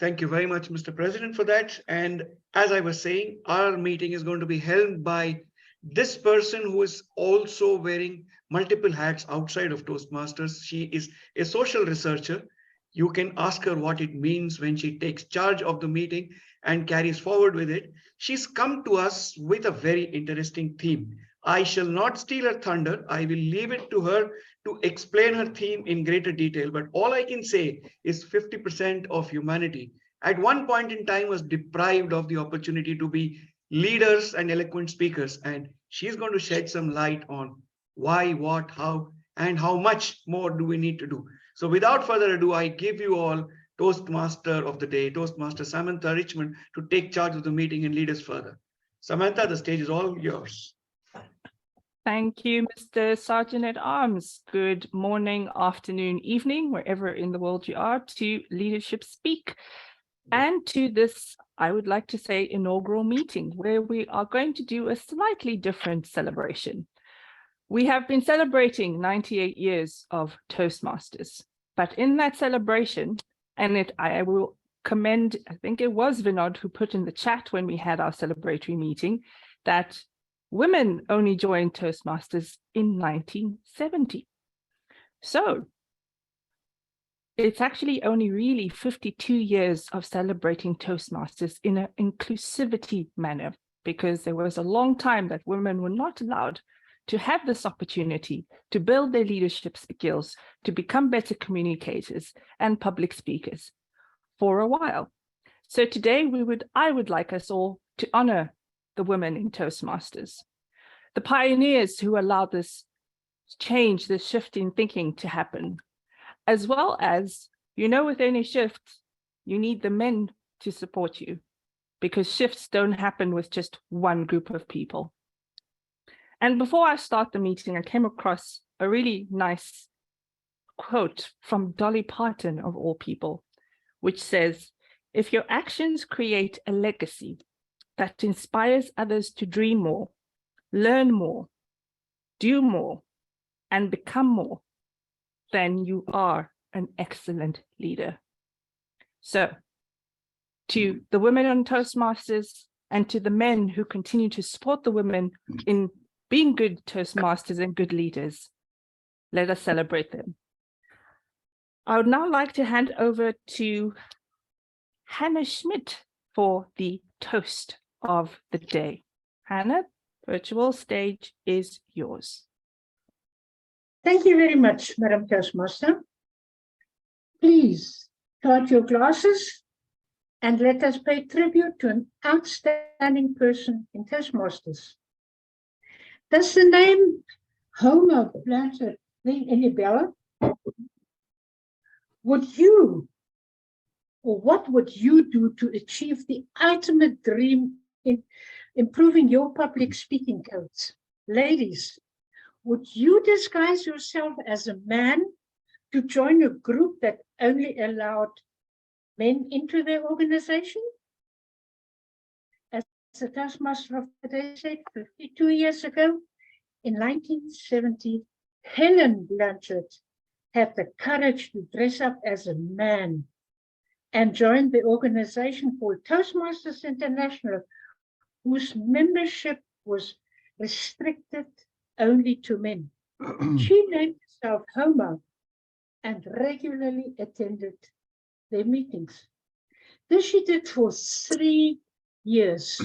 Thank you very much, Mr. President, for that. And as I was saying, our meeting is going to be held by this person who is also wearing multiple hats outside of Toastmasters. She is a social researcher. You can ask her what it means when she takes charge of the meeting and carries forward with it. She's come to us with a very interesting theme. I shall not steal her thunder. I will leave it to her to explain her theme in greater detail. But all I can say is 50% of humanity at one point in time was deprived of the opportunity to be leaders and eloquent speakers. And she's going to shed some light on why, what, how, and how much more do we need to do. So without further ado, I give you all Toastmaster of the day, Toastmaster Samantha Richmond, to take charge of the meeting and lead us further. Samantha, the stage is all yours. Thank you, Mr. Sergeant at Arms. Good morning, afternoon, evening, wherever in the world you are, to Leadership Speak. And to this, I would like to say, inaugural meeting, where we are going to do a slightly different celebration. We have been celebrating 98 years of Toastmasters, but in that celebration, and I will commend, I think it was Vinod who put in the chat when we had our celebratory meeting, that women only joined Toastmasters in 1970. So it's actually only really 52 years of celebrating Toastmasters in an inclusivity manner, because there was a long time that women were not allowed to have this opportunity to build their leadership skills, to become better communicators and public speakers for a while. So today I would like us all to honor the women in Toastmasters, the pioneers who allowed this change, this shift in thinking to happen, as well as, with any shift, you need the men to support you, because shifts don't happen with just one group of people. And before I start the meeting, I came across a really nice quote from Dolly Parton, of all people, which says, "If your actions create a legacy that inspires others to dream more, learn more, do more, and become more, then you are an excellent leader." So, to the women on Toastmasters and to the men who continue to support the women in being good Toastmasters and good leaders, let us celebrate them. I would now like to hand over to Hannah Schmidt for the toast of the day. Hannah, virtual stage is yours. Thank you very much, Madam Toastmaster. Please start your glasses and let us pay tribute to an outstanding person in Toastmasters. Does the name Homer Blanchard ring any bell? What would you do to achieve the ultimate dream in improving your public speaking codes? Ladies, would you disguise yourself as a man to join a group that only allowed men into their organization? As the Toastmaster of the Day said 52 years ago, in 1970, Helen Blanchard had the courage to dress up as a man and joined the organization called Toastmasters International, whose membership was restricted only to men. She named herself Homer and regularly attended their meetings. This she did for 3 years,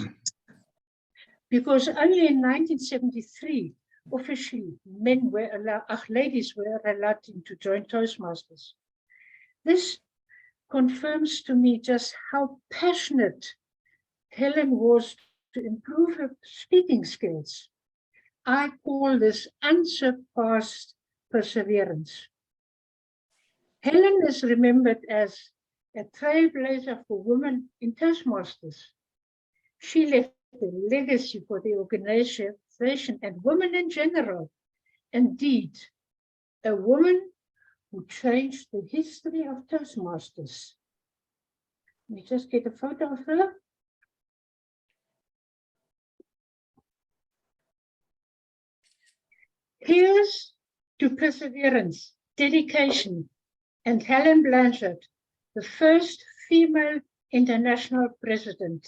because only in 1973, officially, ladies were allowed to join Toastmasters. This confirms to me just how passionate Helen was to improve her speaking skills. I call this unsurpassed perseverance. Helen is remembered as a trailblazer for women in Toastmasters. She left a legacy for the organization and women in general. Indeed, a woman who changed the history of Toastmasters. Let me just get a photo of her. Here's to perseverance, dedication, and Helen Blanchard, the first female international president.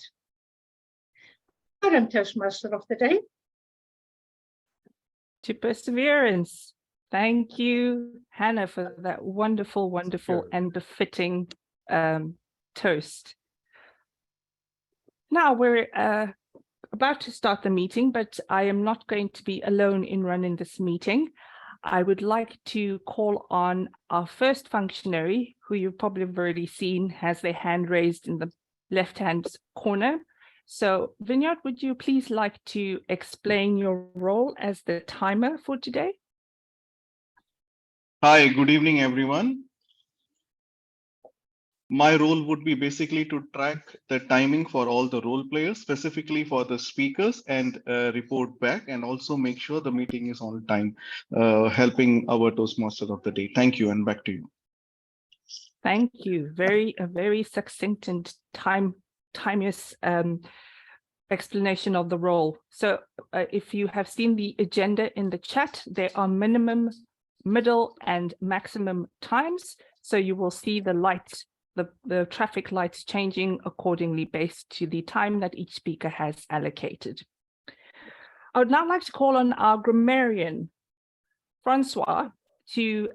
Madam Toastmaster of the day. To Perseverance. Thank you, Hannah, for that wonderful, wonderful and befitting toast. Now we're about to start the meeting, but I am not going to be alone in running this meeting. I would like to call on our first functionary, who you probably have already seen has their hand raised in the left-hand corner. So Vineyard, would you please like to explain your role as the timer for today? Hi, good evening, everyone. My role would be basically to track the timing for all the role players, specifically for the speakers, and report back, and also make sure the meeting is on time, helping our Toastmaster of the day. Thank you, and back to you. Thank you. A very succinct and timeous explanation of the role. So if you have seen the agenda in the chat, there are minimum, middle, and maximum times. So you will see the lights, the traffic lights changing accordingly based to the time that each speaker has allocated. I would now like to call on our grammarian, Francois, to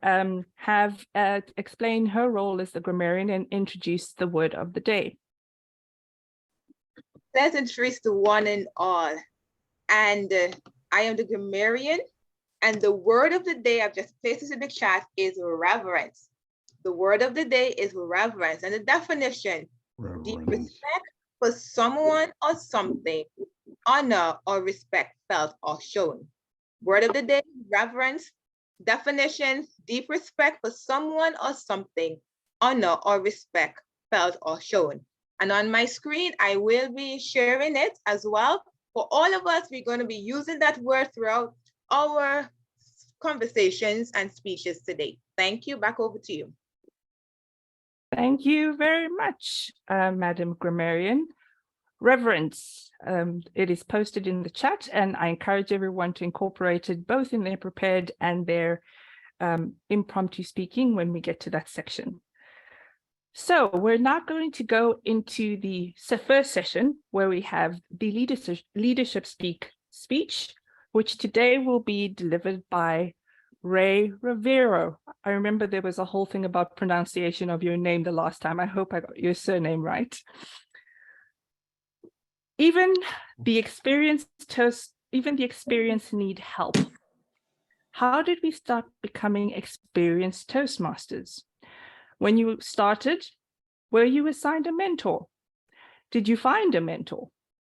explain her role as the grammarian and introduce the word of the day. Pleasantries to one and all. And I am the grammarian, and the word of the day, I've just placed this in the chat, is reverence. The word of the day is reverence, and the definition, deep respect for someone or something, honor or respect felt or shown. Word of the day, reverence. Definition, deep respect for someone or something, honor or respect felt or shown. And on my screen, I will be sharing it as well. For all of us, we're going to be using that word throughout our conversations and speeches today. Thank you. Back over to you. Thank you very much, Madam Grammarian. Reverence, it is posted in the chat, and I encourage everyone to incorporate it both in their prepared and their impromptu speaking when we get to that section. So we're now going to go into the first session where we have the leadership speech, which today will be delivered by Rivero. I remember there was a whole thing about pronunciation of your name the last time. I hope I got your surname right. Even the experienced need help. How did we start becoming experienced Toastmasters? When you started, were you assigned a mentor? Did you find a mentor?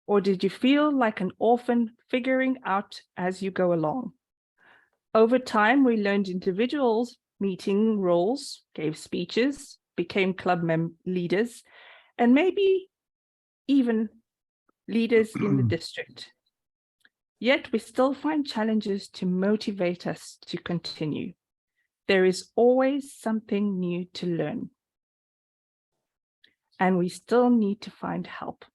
Or did you feel like an orphan figuring out as you go along? Over time, we learned individuals meeting roles, gave speeches, became club leaders, and maybe even leaders in the district. Yet we still find challenges to motivate us to continue. There is always something new to learn. And we still need to find help.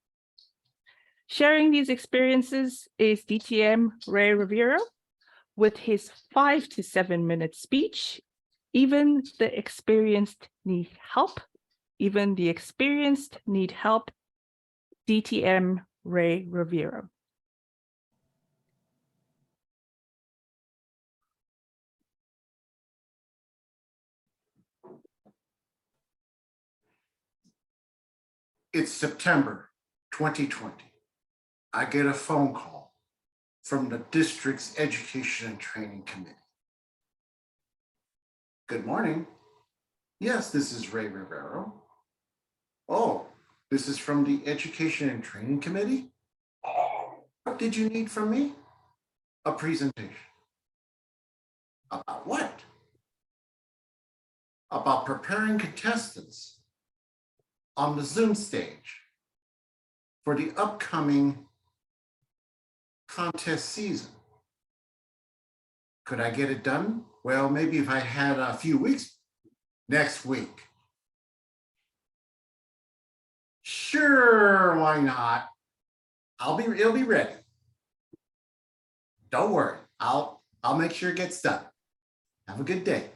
Sharing these experiences is DTM Rivero with his 5 to 7 minute speech. Even the experienced need help. Even the experienced need help. DTM Rivero. It's September 2020. I get a phone call from the district's Education and Training Committee. Good morning. Yes, this is Rivero. Oh, this is from the Education and Training Committee? What did you need from me? A presentation. About what? About preparing contestants on the Zoom stage for the upcoming contest season. Could I get it done? Well, maybe if I had a few weeks, next week. Sure, why not? It'll be ready. Don't worry, I'll make sure it gets done. Have a good day.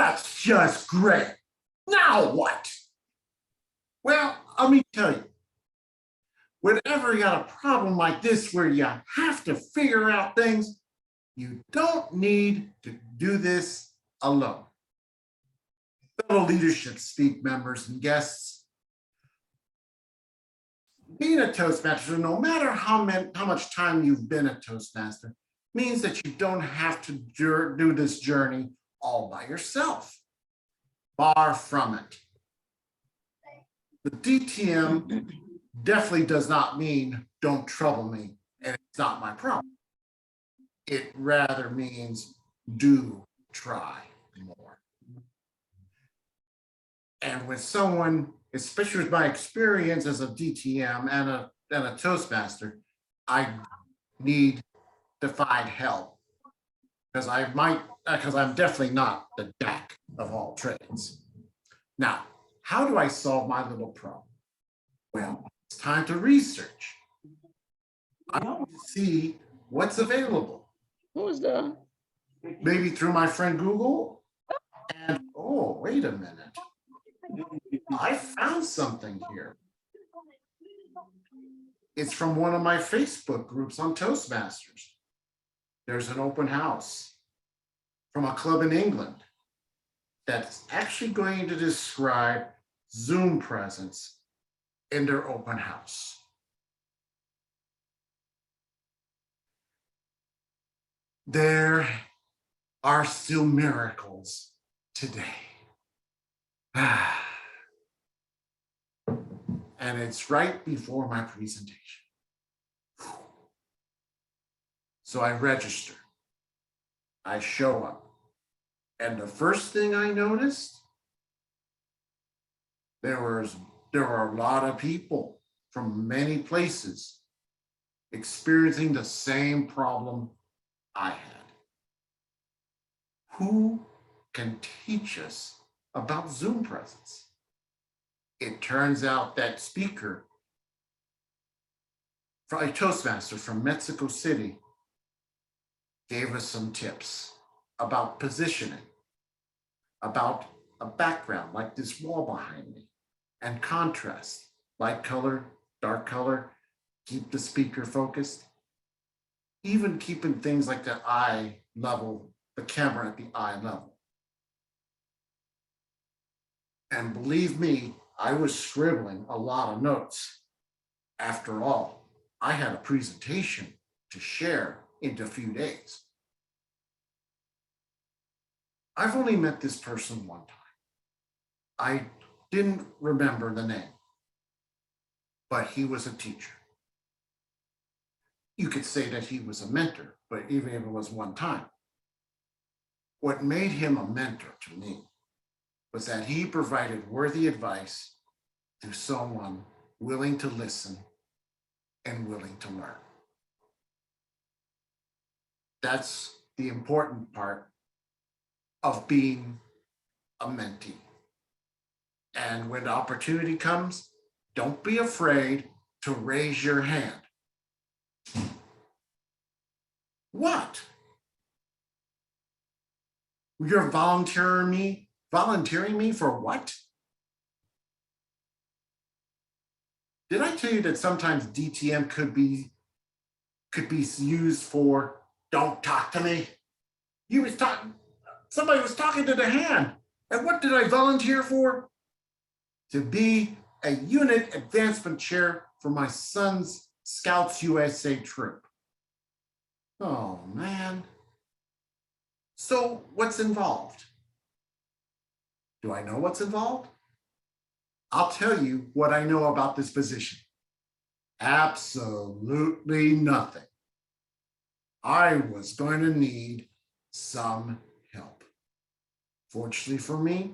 That's just great. Now what? Well, let me tell you, whenever you got a problem like this where you have to figure out things, you don't need to do this alone. Fellow leadership speak members and guests, being a Toastmaster, no matter how much time you've been a Toastmaster, means that you don't have to do this journey all by yourself. Far from it. The DTM definitely does not mean don't trouble me and it's not my problem. It rather means do try more. And when someone, especially with my experience as a DTM and a Toastmaster, I need to find help because I'm definitely not the jack of all trades. Now, how do I solve my little problem? Well, it's time to research. I want to see what's available. Who's the? Maybe through my friend Google. And oh, wait a minute. I found something here. It's from one of my Facebook groups on Toastmasters. There's an open house from a club in England that's actually going to describe Zoom presence in their open house. There are still miracles today. And it's right before my presentation. So I register. I show up. And the first thing I noticed, there were a lot of people from many places experiencing the same problem I had. Who can teach us about Zoom presence? It turns out that speaker, a Toastmaster from Mexico City, gave us some tips about positioning, about a background like this wall behind me, and contrast, light color, dark color, keep the speaker focused, even keeping things like the eye level, the camera at the eye level. And believe me, I was scribbling a lot of notes. After all, I had a presentation to share in a few days. I've only met this person one time. I didn't remember the name, but he was a teacher. You could say that he was a mentor, but even if it was one time, what made him a mentor to me was that he provided worthy advice to someone willing to listen and willing to learn. That's the important part of being a mentee. And when the opportunity comes, don't be afraid to raise your hand. What? You're volunteering me for what? Did I tell you that sometimes DTM could be used for don't talk to me? Somebody was talking to the hand. And what did I volunteer for? To be a unit advancement chair for my son's Scouts USA trip. Oh man. So what's involved? Do I know what's involved? I'll tell you what I know about this position. Absolutely nothing. I was going to need some help. Fortunately for me,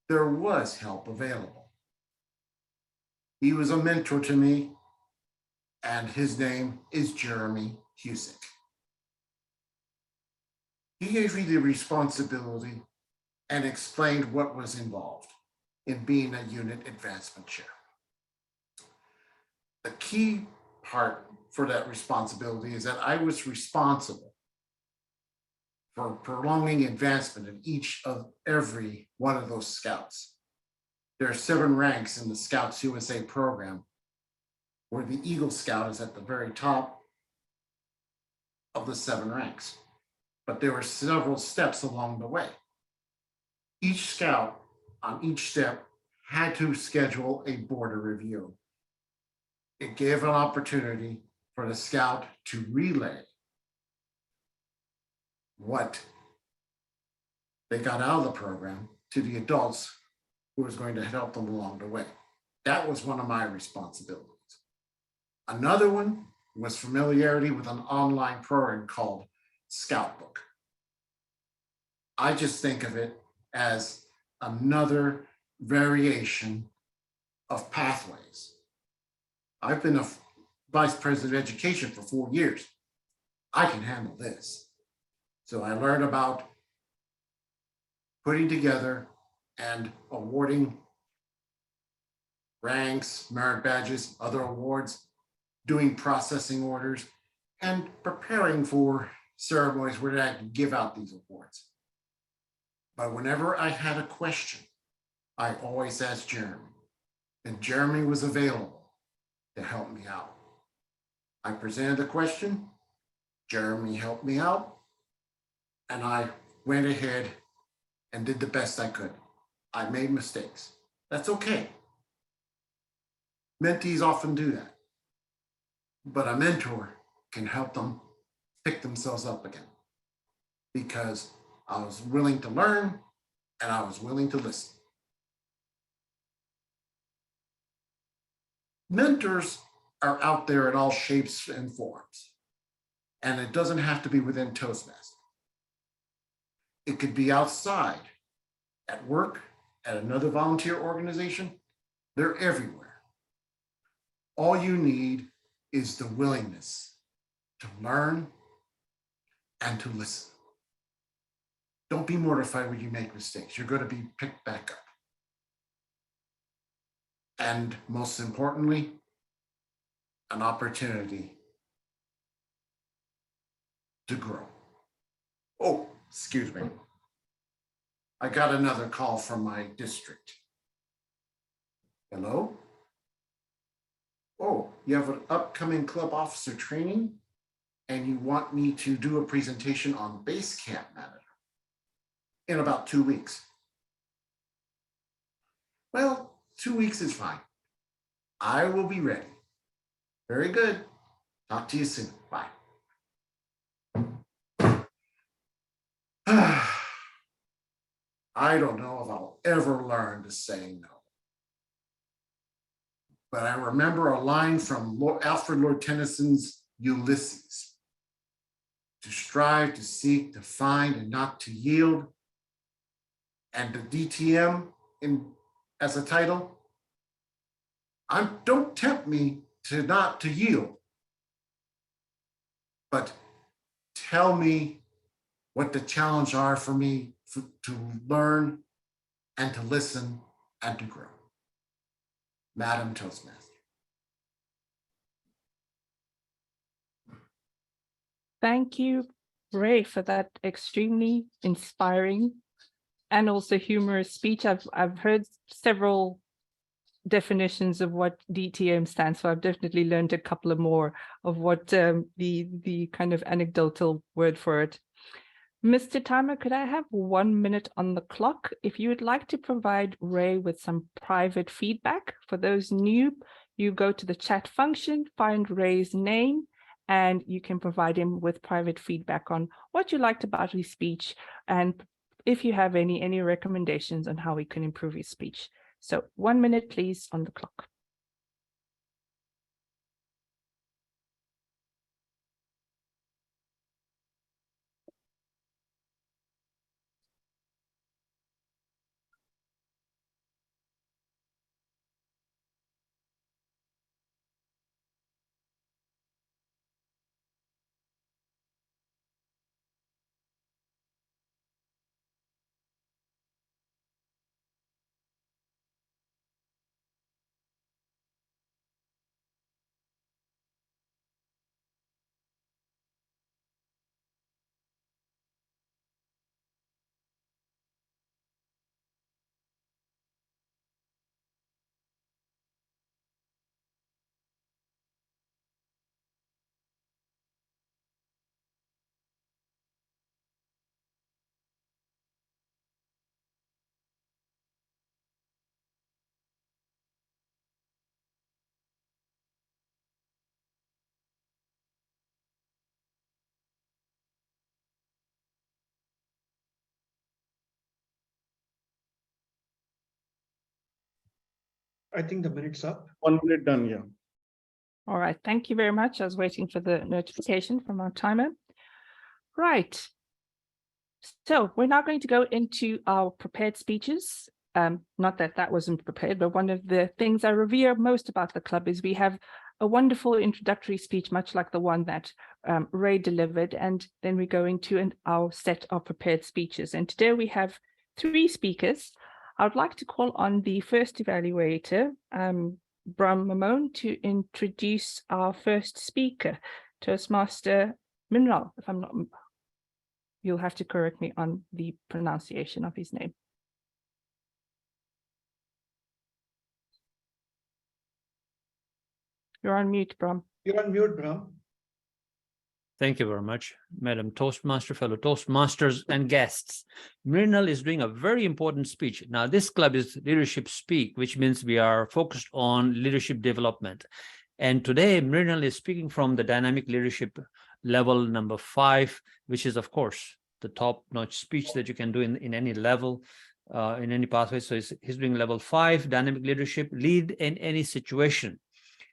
there was help available. He was a mentor to me, and his name is Jeremy Husick. He gave me the responsibility and explained what was involved in being a unit advancement chair. The key part for that responsibility is that I was responsible for prolonging advancement in every one of those scouts. There are 7 ranks in the Scouts USA program, where the Eagle Scout is at the very top of the 7 ranks. But there were several steps along the way. Each scout on each step had to schedule a border review. It gave an opportunity for the scout to relay what they got out of the program to the adults who was going to help them along the way. That was one of my responsibilities. Another one was familiarity with an online program called Scoutbook. I just think of it as another variation of pathways. I've been a vice president of education for 4 years. I can handle this. So I learned about putting together and awarding ranks, merit badges, other awards, doing processing orders, and preparing for ceremonies where I can give out these awards. But whenever I had a question, I always asked Jeremy, and Jeremy was available to help me out. I presented the question, Jeremy helped me out, and I went ahead and did the best I could. I made mistakes. That's okay. Mentees often do that. But a mentor can help them pick themselves up again, because I was willing to learn and I was willing to listen. Mentors are out there in all shapes and forms, and it doesn't have to be within Toastmasters. It could be outside, at work, at another volunteer organization. They're everywhere. All you need is the willingness to learn and to listen. Don't be mortified when you make mistakes. You're going to be picked back up. And most importantly, an opportunity to grow. Oh, excuse me. I got another call from my district. Hello? Oh, you have an upcoming club officer training and you want me to do a presentation on base camp manager in about 2 weeks. Well, 2 weeks is fine. I will be ready. Very good. Talk to you soon. Bye. I don't know if I'll ever learn to say no. But I remember a line from Alfred Lord Tennyson's Ulysses: to strive, to seek, to find, and not to yield. And the DTM as a title, don't tempt me to not to yield, but tell me what the challenges are for me to learn and to listen and to grow. Madam Toastmaster. Thank you, Ray, for that extremely inspiring and also humorous speech. I've heard several definitions of what DTM stands for. I've definitely learned a couple of more of what the kind of anecdotal word for it. Mr. Timer, could I have 1 minute on the clock? If you would like to provide Ray with some private feedback, for those new, you go to the chat function, find Ray's name, and you can provide him with private feedback on what you liked about his speech, and if you have any recommendations on how we can improve his speech. So 1 minute, please, on the clock. I think the minute's up. 1 minute done, yeah. All right, thank you very much. I was waiting for the notification from our timer. Right. So we're now going to go into our prepared speeches. Not that that wasn't prepared, but one of the things I revere most about the club is we have a wonderful introductory speech, much like the one that Ray delivered, and then we go into our set of prepared speeches. And today we have 3 speakers. I would like to call on the first evaluator, Bram Mamone, to introduce our first speaker, Toastmaster Mrinal. If I'm not, you'll have to correct me on the pronunciation of his name. You're on mute, Bram. You're on mute, Bram. Thank you very much, Madam Toastmaster, fellow Toastmasters and guests. Mrinal is doing a very important speech. Now, this club is Leadership Speak, which means we are focused on leadership development. And today, Mrinal is speaking from the dynamic leadership level number 5, which is, of course, the top-notch speech that you can do in any level, in any pathway. So he's doing level 5, dynamic leadership, lead in any situation.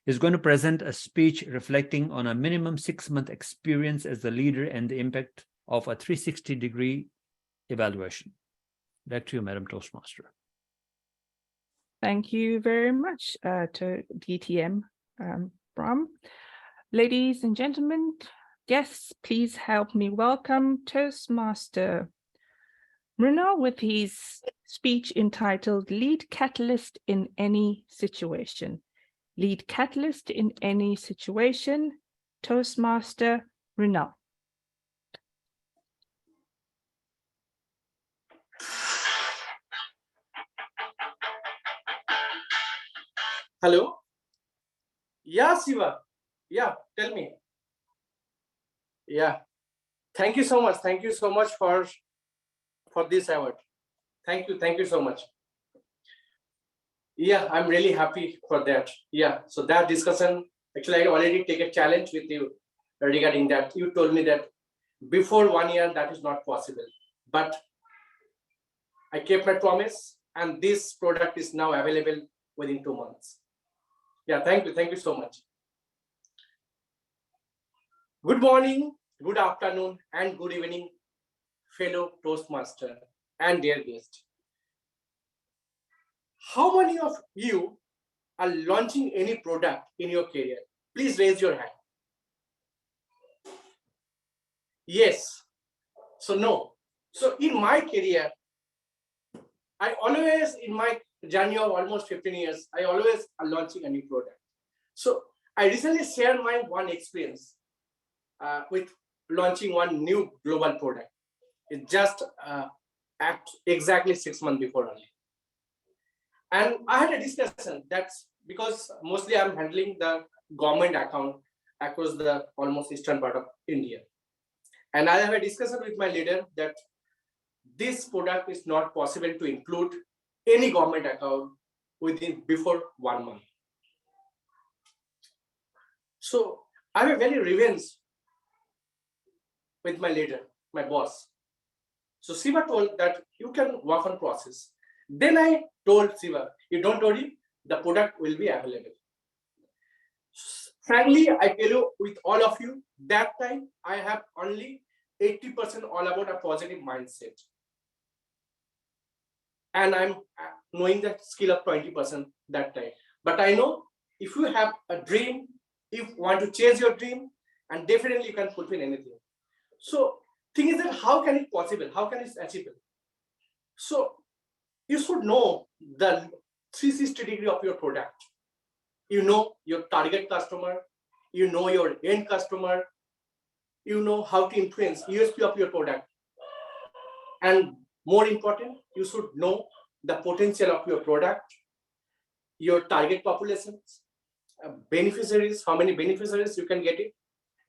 Is going to present a speech reflecting on a minimum 6-month experience as the leader and the impact of a 360-degree evaluation. Back to you, Madam Toastmaster. Thank you very much to DTM, Bram. Ladies and gentlemen, guests, please help me welcome Toastmaster Mrinal with his speech entitled Lead Catalyst in Any Situation. Lead catalyst in any situation, Toastmaster Mrinal. Hello? Yeah, Siva. Yeah, tell me. Yeah. Thank you so much. Thank you so much for this award. Thank you so much. Yeah, I'm really happy for that. Yeah, so that discussion, actually, I already take a challenge with you regarding that. You told me that before 1 year, that is not possible. But I kept my promise, and this product is now available within 2 months. Yeah, thank you so much. Good morning, good afternoon, and good evening, fellow Toastmaster and dear guest. How many of you are launching any product in your career? Please raise your hand. Yes. So no. So in my career, I always, in my journey of almost 15 years, I always are launching a new product. So I recently shared my one experience with launching one new global product. It just exactly 6 months before only. And I had a discussion that's because mostly I'm handling the government account across the almost eastern part of India. And I have a discussion with my leader that this product is not possible to include any government account before 1 month. So I have a very revenge with my leader, my boss. So Siva told that you can work on process. Then I told Siva, you don't worry, the product will be available. Frankly, I tell you, with all of you, that time I have only 80% all about a positive mindset. And I'm knowing the skill of 20% that time. But I know if you have a dream, if you want to chase your dream, and definitely you can fulfill anything. So thing is that how can it possible? How can it achievable? So you should know the 360 degree of your product. You know your target customer, you know your end customer, you know how to influence USP of your product. And more important, you should know the potential of your product, your target populations, beneficiaries, how many beneficiaries you can get it,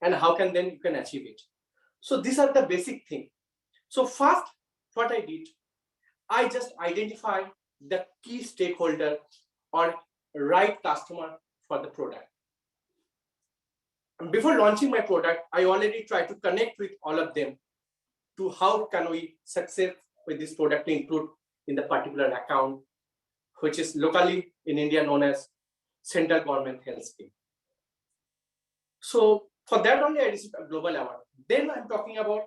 and how can then you can achieve it. So these are the basic things. So first, what I did, I just identify the key stakeholder or right customer for the product. And before launching my product, I already tried to connect with all of them to how can we succeed with this product to include in the particular account, which is locally in India known as Central Government Health Scheme. So for that only I received a global award. Then I'm talking about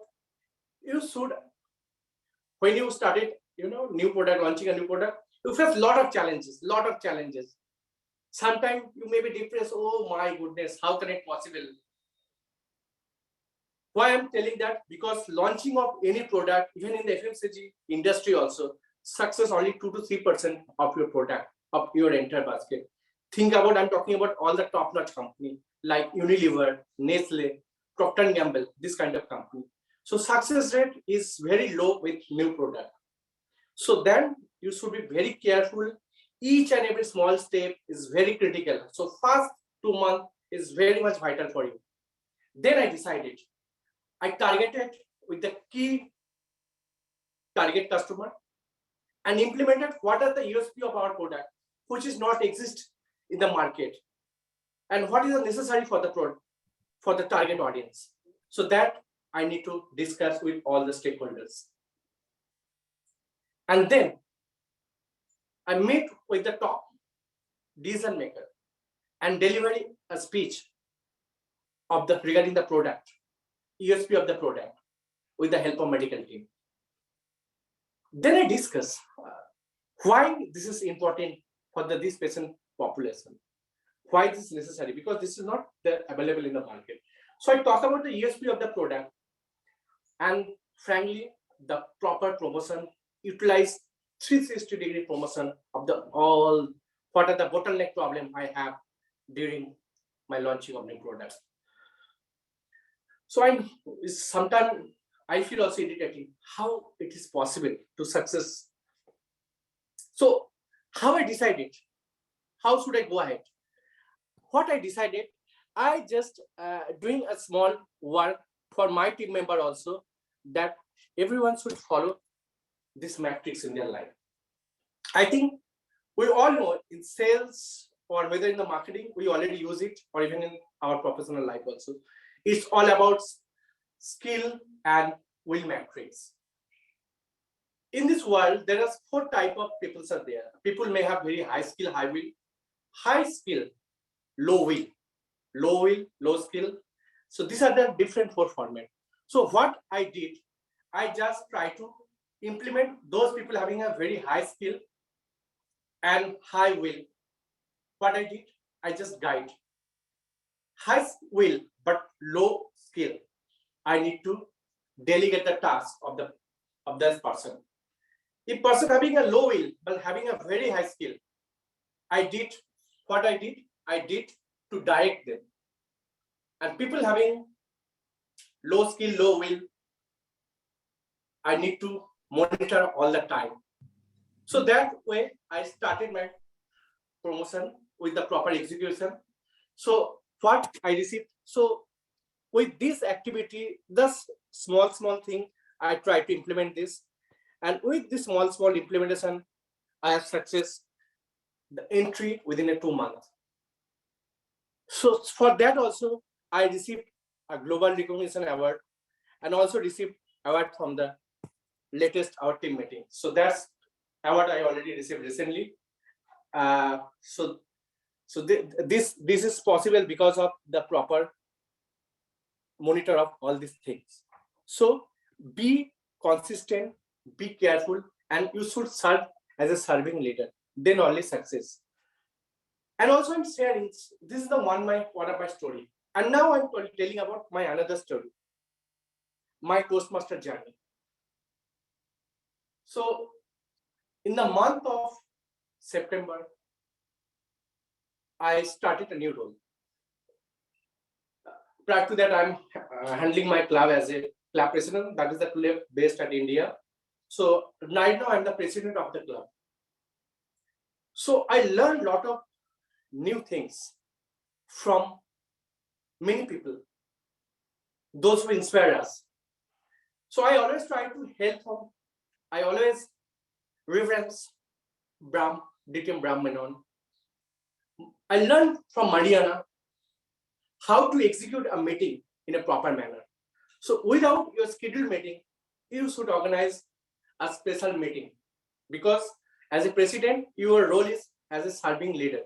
you should, when you started, new product, launching a new product, you face a lot of challenges. Sometimes you may be depressed. Oh my goodness, how can it possible? Why I'm telling that? Because launching of any product, even in the FMCG industry also, success only 2 to 3% of your product, of your entire basket. Think about, I'm talking about all the top-notch company like Unilever, Nestle, Procter & Gamble, this kind of company. So success rate is very low with new product. So then you should be very careful. Each and every small step is very critical. So first 2 months is very much vital for you. Then I decided, I targeted with the key target customer and implemented what are the USP of our product, which is not exist in the market, and what is necessary for the product, for the target audience. So that I need to discuss with all the stakeholders. And then I meet with the top decision maker and deliver a speech of the regarding the product, USP of the product, with the help of medical team. Then I discuss why this is important for this patient population, why this is necessary, because this is not available in the market. So I talk about the USP of the product, and frankly, the proper promotion, utilize 360-degree promotion of the all, what are the bottleneck problem I have during my launching of new products. So sometimes I feel also irritating how it is possible to success. So how I decided, how should I go ahead? What I decided, I just doing a small work for my team member also, that everyone should follow this matrix in their life. I think we all know in sales or whether in the marketing, we already use it, or even in our professional life also. It's all about skill and will matrix. In this world, there are 4 types of people are there. People may have very high skill, high will, high skill, low will, low will, low skill. So these are the different 4 formats. So what I did, I just try to implement those people having a very high skill and high will. What I did, I just guide. High will but low skill, I need to delegate the task of that person. If person having a low will but having a very high skill, I did to direct them. And people having low skill, low will, I need to monitor all the time. So that way I started my promotion with the proper execution. So what I received, so with this activity, this small thing, I try to implement this. And with this small implementation, I have success the entry within a 2 months. So for that also, I received a global recognition award and also received award from the latest our team meeting. So that's award I already received recently. So this is possible because of the proper monitor of all these things. So be consistent, be careful, and you should serve as a serving leader. Then only success. And also I'm sharing, this is the one of my story. And now I'm telling about my another story, my Toastmaster journey. So in the month of September, I started a new role. Prior to that, I'm handling my club as a club president. That is the club based at India. So right now I'm the president of the club. So I learned a lot of new things from many people, those who inspire us. So I always try to help them. I always reverence DTM Mrinal. I learned from Mariana how to execute a meeting in a proper manner. So without your scheduled meeting, you should organize a special meeting, because as a president, your role is as a serving leader.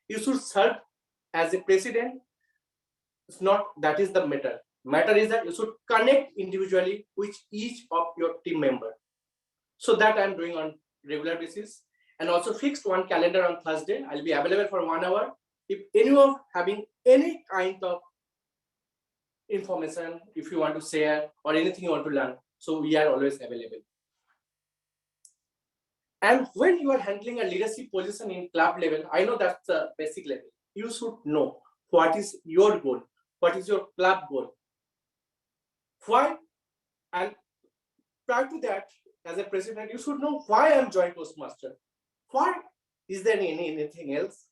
You should serve as a president. It's not that is the matter. Matter is that you should connect individually with each of your team member. So that I'm doing on regular basis, and also fixed one calendar on Thursday. I'll be available for 1 hour. If anyone having any kind of information, if you want to share or anything you want to learn, so we are always available. And when you are handling a leadership position in club level, I know that's the basic level. You should know what is your goal, what is your club goal. Why? And prior to that, as a president, you should know why I'm joining Toastmaster. Why? Is there anything else?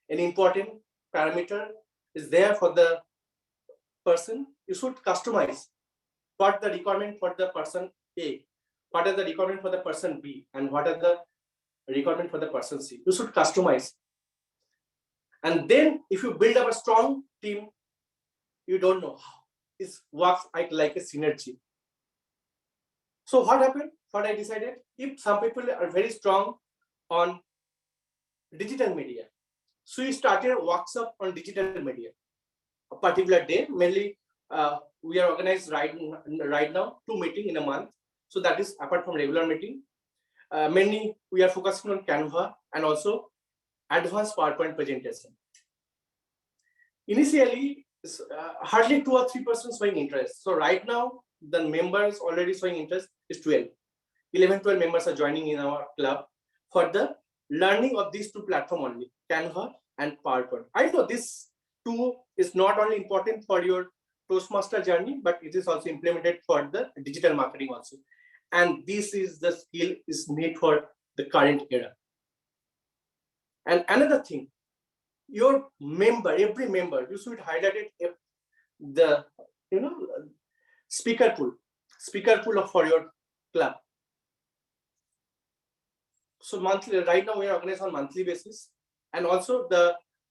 Any important parameter is there for the person? You should customize what the requirement for the person A, what are the requirement for the person B, and what are the requirement for the person C. You should customize. And then if you build up a strong team, you don't know how it works like a synergy. So what happened? What I decided, if some people are very strong on digital media, so we started a workshop on digital media. A particular day, mainly we are organized right now 2 meetings in a month. So that is apart from regular meeting. Mainly we are focusing on Canva and also advanced PowerPoint presentation. Initially, hardly 2 or 3% showing interest. So right now, the members already showing interest is 12. 11, 12 members are joining in our club for the learning of these two platforms only, Canva and PowerPoint. I know this two is not only important for your Toastmaster journey, but it is also implemented for the digital marketing also. And this is the skill is needed for the current era. And another thing, your member, every member, you should highlight it the speaker pool for your club. So monthly, right now we are organized on monthly basis, and also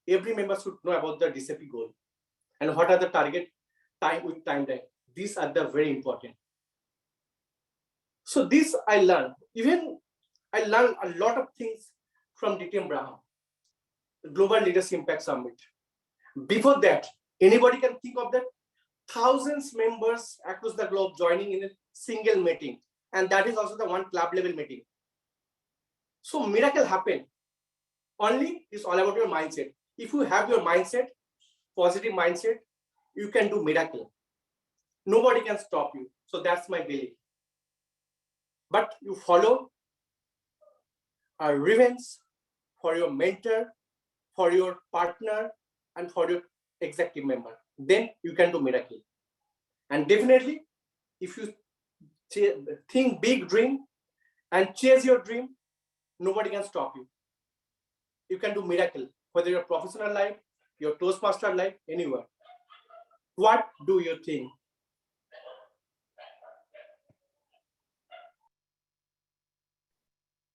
every member should know about the DCP goal and what are the target time with time lag. These are the very important. So this I learned. Even I learned a lot of things from DTM Raam, Global Leadership Impact Summit. Before that, anybody can think of that? Thousands members across the globe joining in a single meeting, and that is also the one club level meeting. So miracle happen. Only it's all about your mindset. If you have your mindset, positive mindset, you can do miracle. Nobody can stop you. So that's my belief. But you follow a Reverence for your mentor, for your partner, and for your executive member. Then you can do miracle. And definitely, if you think big dream and chase your dream, nobody can stop you. You can do miracle, whether your professional life, your Toastmaster life, anywhere. What do you think?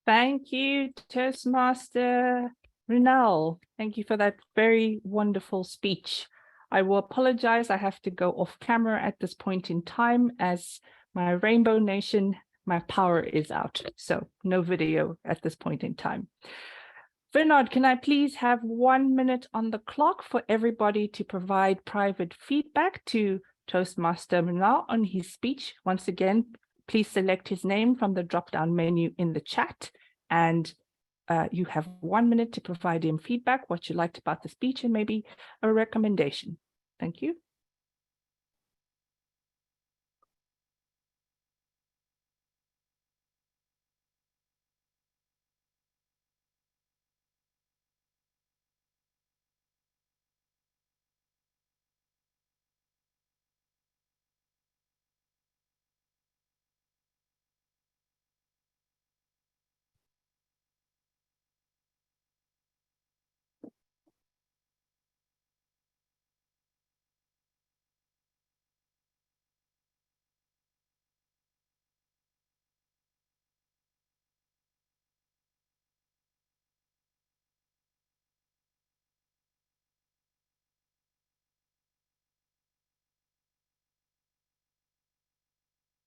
Thank you, Toastmaster Mrinal. Thank you for that very wonderful speech. I will apologize. I have to go off camera at this point in time as my Rainbow Nation, my power is out. So no video at this point in time. Bernard, can I please have 1 minute on the clock for everybody to provide private feedback to Toastmaster Mrinal on his speech? Once again, please select his name from the drop-down menu in the chat, and you have 1 minute to provide him feedback, what you liked about the speech, and maybe a recommendation. Thank you.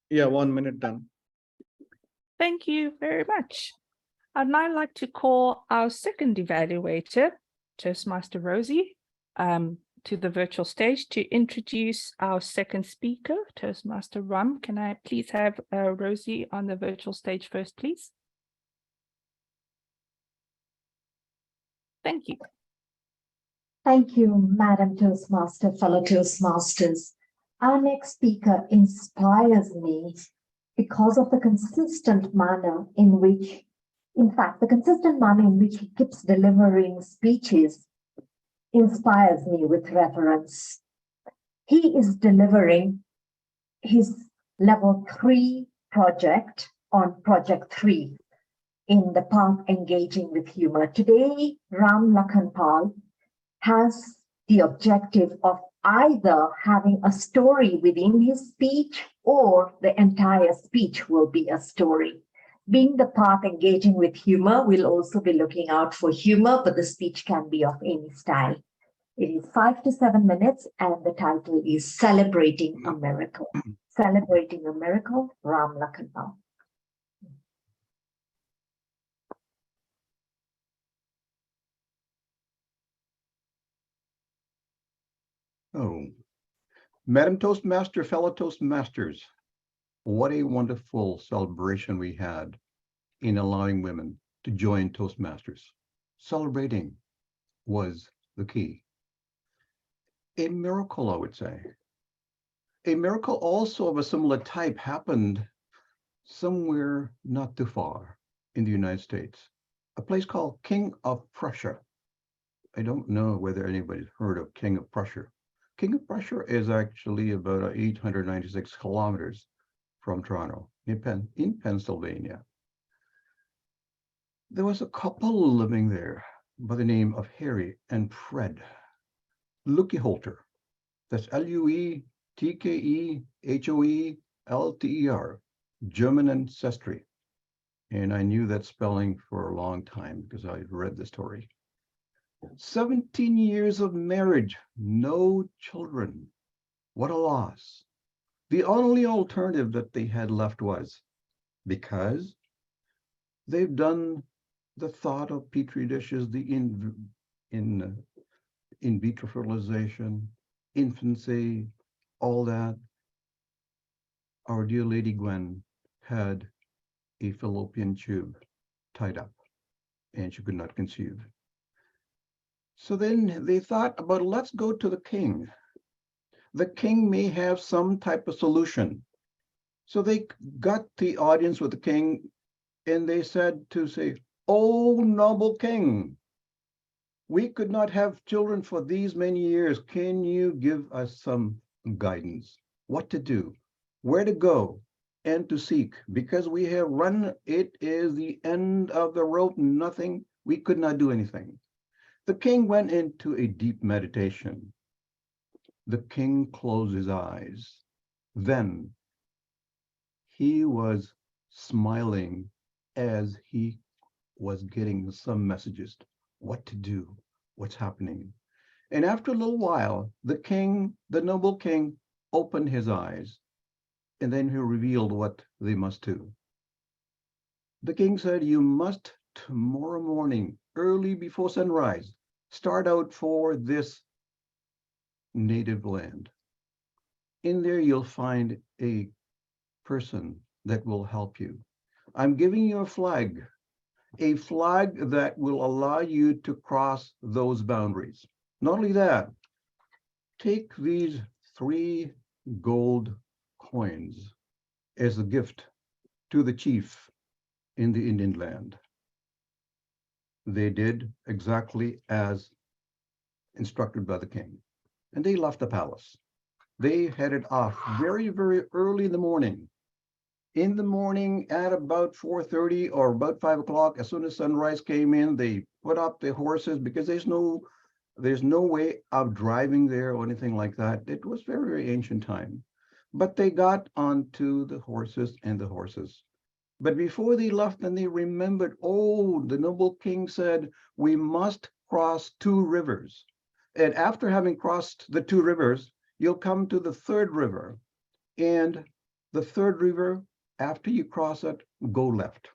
Yeah, 1 minute done. Thank you very much. I'd now like to call our second evaluator, Toastmaster Rozy, to the virtual stage to introduce our second speaker, Toastmaster Raam. Can I please have Rozy on the virtual stage first, please? Thank you. Thank you, Madam Toastmaster, fellow Toastmasters. Our next speaker inspires me because of the consistent manner in which, the consistent manner in which he keeps delivering speeches inspires me with reverence. He is delivering his level 3 project on project 3 in the path engaging with humor. Today, Raam Lakhanpal has the objective of either having a story within his speech or the entire speech will be a story. Being the path engaging with humor, we'll also be looking out for humor, but the speech can be of any style. It is 5 to 7 minutes, and the title is Celebrating a Miracle. Celebrating a Miracle, Raam Lakhanpal. Oh, Madam Toastmaster, fellow Toastmasters, what a wonderful celebration we had in allowing women to join Toastmasters. Celebrating was the key. A miracle, I would say. A miracle also of a similar type happened somewhere not too far in the United States, a place called King of Prussia. I don't know whether anybody's heard of King of Prussia. King of Prussia is actually about 896 kilometers from Toronto in Pennsylvania. There was a couple living there by the name of Harry and Fred Lukeholter. That's Lukkeholter, German ancestry. And I knew that spelling for a long time because I read the story. 17 years of marriage, no children. What a loss. The only alternative that they had left was, because they've done the thought of petri dishes, the in vitro fertilization, infancy, all that. Our dear Lady Gwen had a fallopian tube tied up and she could not conceive. So then they thought about, let's go to the king. The king may have some type of solution. So they got the audience with the king and they said, "Oh, noble king, we could not have children for these many years. Can you give us some guidance? What to do, where to go, and to seek? Because we have run, it is the end of the rope, nothing, we could not do anything." The king went into a deep meditation. The king closed his eyes. Then he was smiling as he was getting some messages, what to do, what's happening. And after a little while, the king, the noble king, opened his eyes, and then he revealed what they must do. The king said, "You must tomorrow morning, early before sunrise, start out for this native land. In there, you'll find a person that will help you. I'm giving you a flag that will allow you to cross those boundaries. Not only that, take these 3 gold coins as a gift to the chief in the Indian land." They did exactly as instructed by the king, and they left the palace. They headed off very, very early in the morning. In the morning at about 4:30 or about 5 o'clock, as soon as sunrise came in, they put up the horses because there's no way of driving there or anything like that. It was very, very ancient time. But they got onto the horses and the horses. But before they left, and they remembered, oh, the noble king said, we must cross 2 rivers. And after having crossed the 2 rivers, you'll come to the 3rd river. And the 3rd river, after you cross it, go left.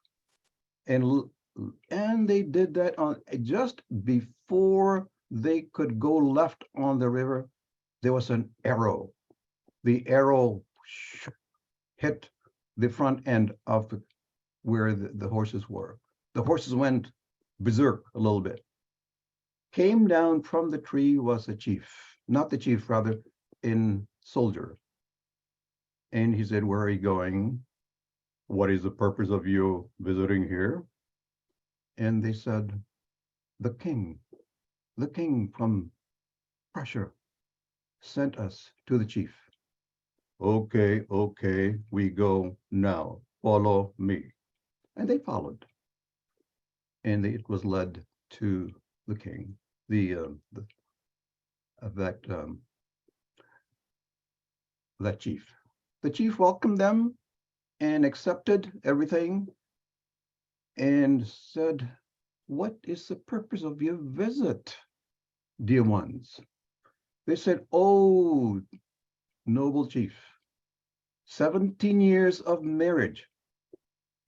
And And they did that on just before they could go left on the river. There was an arrow. The arrow hit the front end of where the horses were. The horses went berserk a little bit. Came down from the tree was a chief, not the chief, rather, in soldier. And he said, "Where are you going? What is the purpose of you visiting here?" And they said, the king from Prussia sent us to the chief. Okay, we go now. Follow me. And they followed. And it was led to the king, that chief. The chief welcomed them and accepted everything and said, "What is the purpose of your visit, dear ones?" They said, "Oh, noble chief, 17 years of marriage,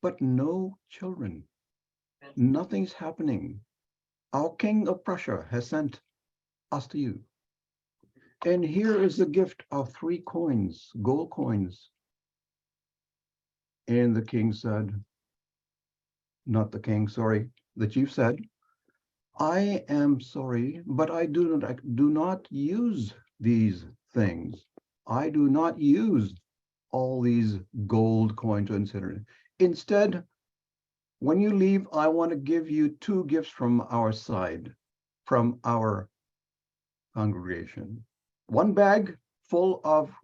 but no children. Nothing's happening. Our king of Prussia has sent us to you. And here is the gift of 3 coins, gold coins." And the king said, not the king, sorry, the chief said, "I am sorry, but I do not use these things. I do not use all these gold coins and silver. Instead, when you leave, I want to give you 2 gifts from our side, from our congregation. 1 bag full of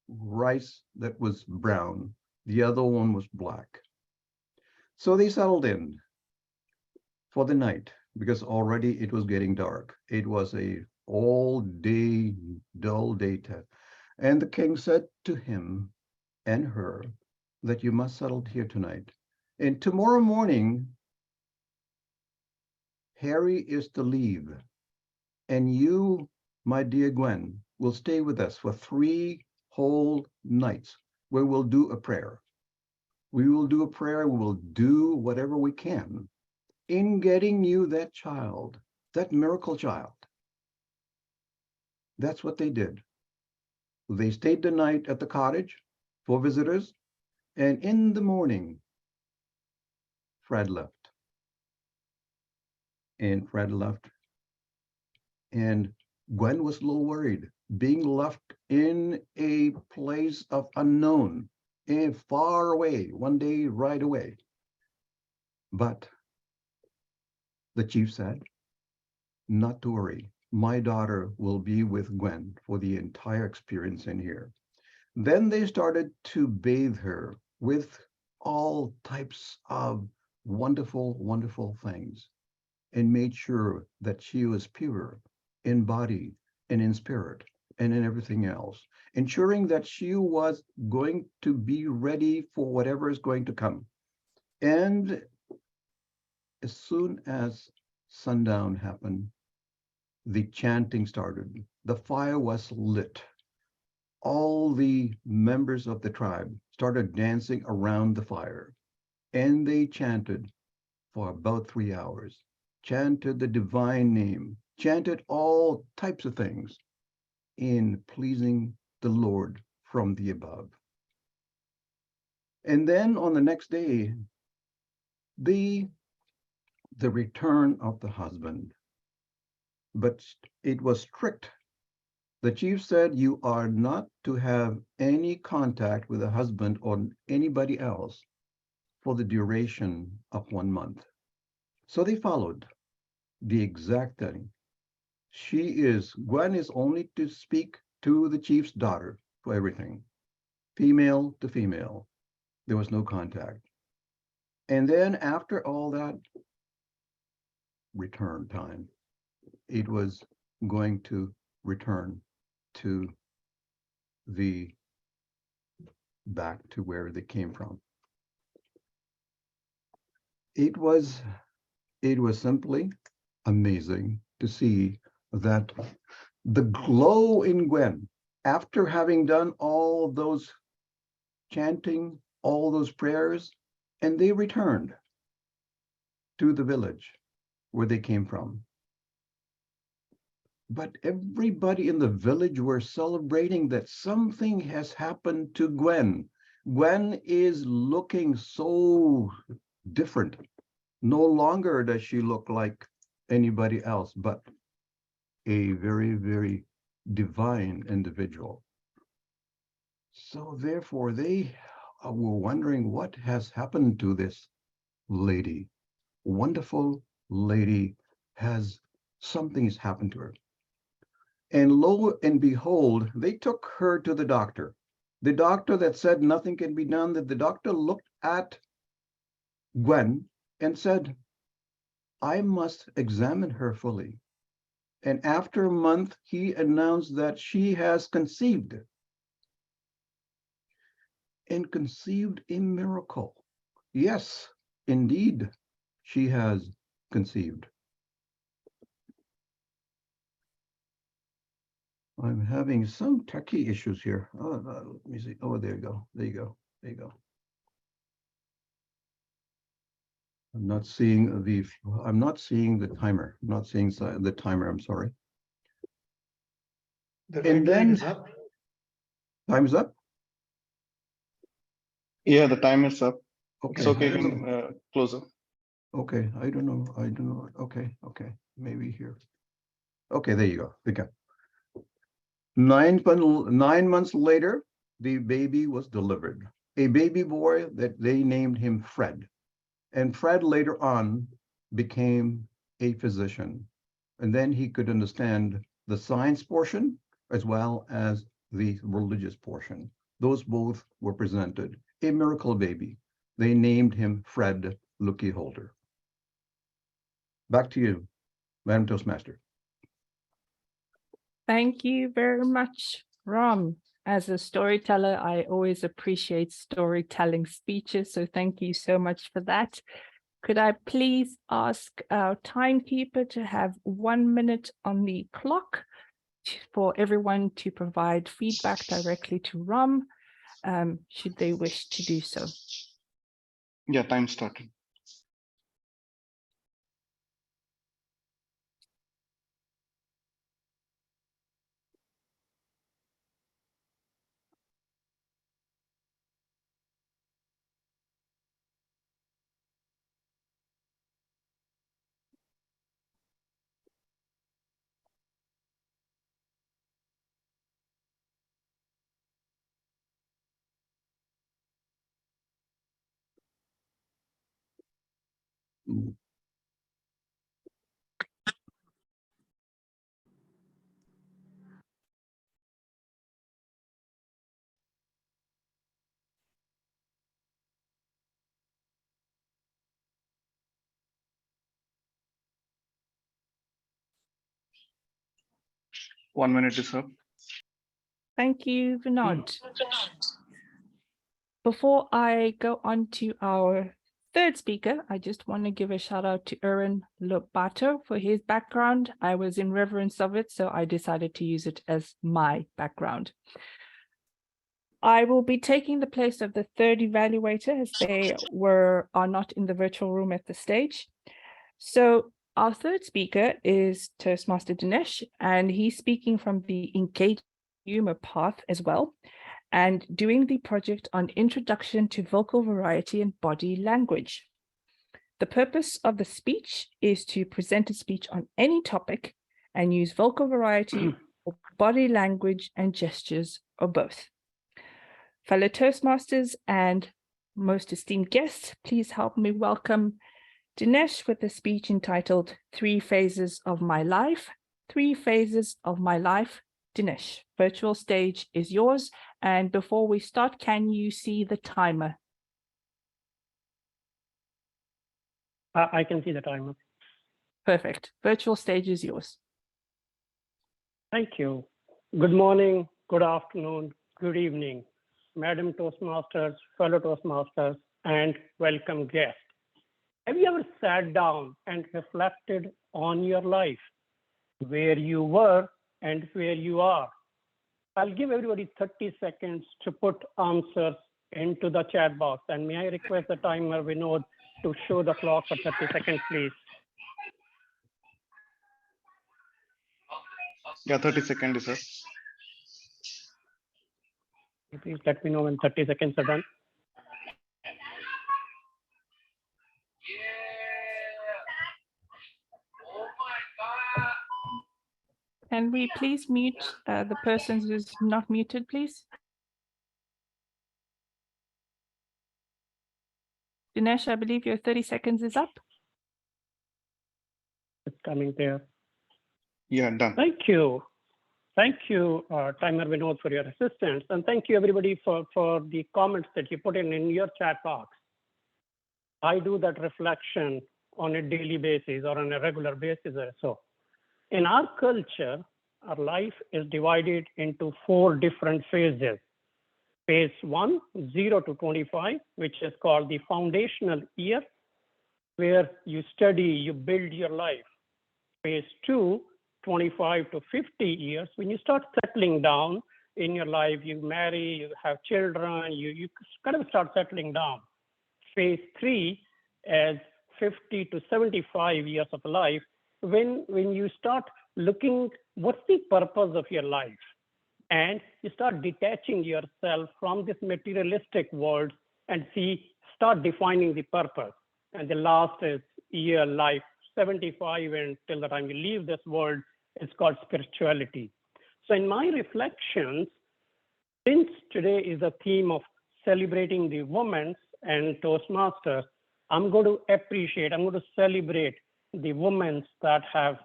rice that was brown. The other one was black." So they settled in for the night because already it was getting dark. It was a all day, dull day. And the king said to him and her that you must settle here tonight. And tomorrow morning, Harry is to leave. And you, my dear Gwen, will stay with us for 3 whole nights where we'll do a prayer. We will do a prayer. We will do whatever we can in getting you that child, that miracle child. That's what they did. They stayed the night at the cottage for visitors. And in the morning, Fred left. And Gwen was a little worried, being left in a place of unknown and far away, one day right away. But the chief said, not to worry. My daughter will be with Gwen for the entire experience in here. Then they started to bathe her with all types of wonderful, wonderful things and made sure that she was pure in body and in spirit and in everything else, ensuring that she was going to be ready for whatever is going to come. And as soon as sundown happened, the chanting started. The fire was lit. All the members of the tribe started dancing around the fire, and they chanted for about 3 hours, chanted the divine name, chanted all types of things in pleasing the Lord from the above. And then on the next day, the return of the husband. But it was strict. The chief said, you are not to have any contact with the husband or anybody else for the duration of 1 month. So they followed the exact thing. Gwen is only to speak to the chief's daughter for everything, female to female. There was no contact. And then after all that, return time. It was going to return to back to where they came from. It was simply amazing to see that the glow in Gwen, after having done all those chanting, all those prayers, and they returned. to the village where they came from. But everybody in the village were celebrating that something has happened to Gwen. Gwen is looking so different. No longer does she look like anybody else, but a very, very divine individual. So therefore, they were wondering what has happened to this lady. Wonderful lady something has happened to her. And lo and behold, they took her to the doctor. The doctor that said nothing can be done, that the doctor looked at Gwen and said, I must examine her fully. And after a month, he announced that she has conceived. And conceived a miracle. Yes, indeed, she has conceived. I'm having some techie issues here. Oh, let me see. Oh, there you go. There you go. There you go. I'm not seeing the timer. I'm not seeing the timer. I'm sorry. The And red light then is up. time's up. Yeah, the time is up. Okay. It's okay, I you don't know. can close up. Okay. I don't know. I don't know. Okay. Okay. Maybe here. Okay. There you go. Okay. 9 months later, the baby was delivered. A baby boy that they named him Fred. And Fred later on became a physician. And then he could understand the science portion as well as the religious portion. Those both were presented. A miracle baby. They named him Fred Lookie Holder. Back to you, Madam Toastmaster. Thank you very much, Raam. As a storyteller, I always appreciate storytelling speeches, so thank you so much for that. Could I please ask our timekeeper to have 1 minute on the clock for everyone to provide feedback directly to Raam, should they wish to do so? Yeah, time started. Mm. One minute is up. Thank you, Vinod. Before I go on to our third speaker, I just want to give a shout out to Erin Lobato for his background. I was in reverence of it, so I decided to use it as my background. I will be taking the place of the third evaluator as they are not in the virtual room at the stage. So our third speaker is Toastmaster Dinesh, and he's speaking from the engaged humor path as well, and doing the project on Introduction to Vocal Variety and Body Language. The purpose of the speech is to present a speech on any topic and use vocal variety, or body language and gestures, or both. Fellow Toastmasters and most esteemed guests, please help me welcome Dinesh with a speech entitled 3 Phases of My Life. 3 Phases of My Life. Dinesh, virtual stage is yours. And before we start, can you see the timer? I can see the timer. Perfect. Virtual stage is yours. Thank you. Good morning, good afternoon, good evening, Madam Toastmasters, fellow Toastmasters, and welcome guests. Have you ever sat down and reflected on your life, where you were and where you are? I'll give everybody 30 seconds to put answers into the chat box. And may I request the timer, Vinod, to show the clock for 30 seconds, please. Yeah, 30 seconds, sir. Please let me know when 30 seconds are done. Can we please mute the person who's not muted, please? Dinesh, I believe your 30 seconds is up. It's coming there. Yeah, done. Thank you. Thank you, Timer Vinod, for your assistance. And thank you, everybody, for the comments that you put in your chat box. I do that reflection on a daily basis or on a regular basis or so. In our culture, our life is divided into 4 different phases. Phase 1, 0 to 25, which is called the foundational year, where you study, you build your life. Phase 2, 25 to 50 years, when you start settling down in your life, you marry, you have children, you kind of start settling down. Phase 3 is 50 to 75 years of life, when you start looking, what's the purpose of your life? And you start detaching yourself from this materialistic world and start defining the purpose. And the last is year life, 75, and till the time you leave this world, it's called spirituality. So in my reflections, since today is a theme of celebrating the women and Toastmasters, I'm going to appreciate, I'm going to celebrate the women that have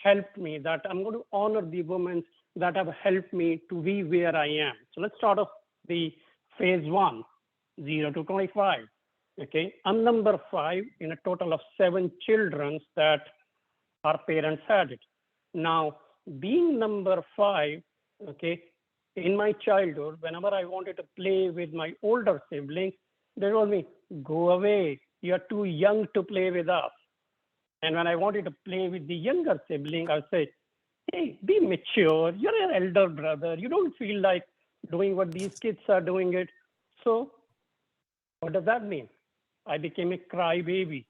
helped me, that I'm going to honor the women that have helped me to be where I am. So let's start off the phase 1, 0 to 25. Okay, I'm number 5 in a total of 7 children that our parents had it. Now, being number 5, okay, in my childhood, whenever I wanted to play with my older siblings, they told me, go away, you're too young to play with us. And when I wanted to play with the younger sibling, I would say, hey, be mature, you're an elder brother, you don't feel like doing what these kids are doing it. So what does that mean? I became a crybaby.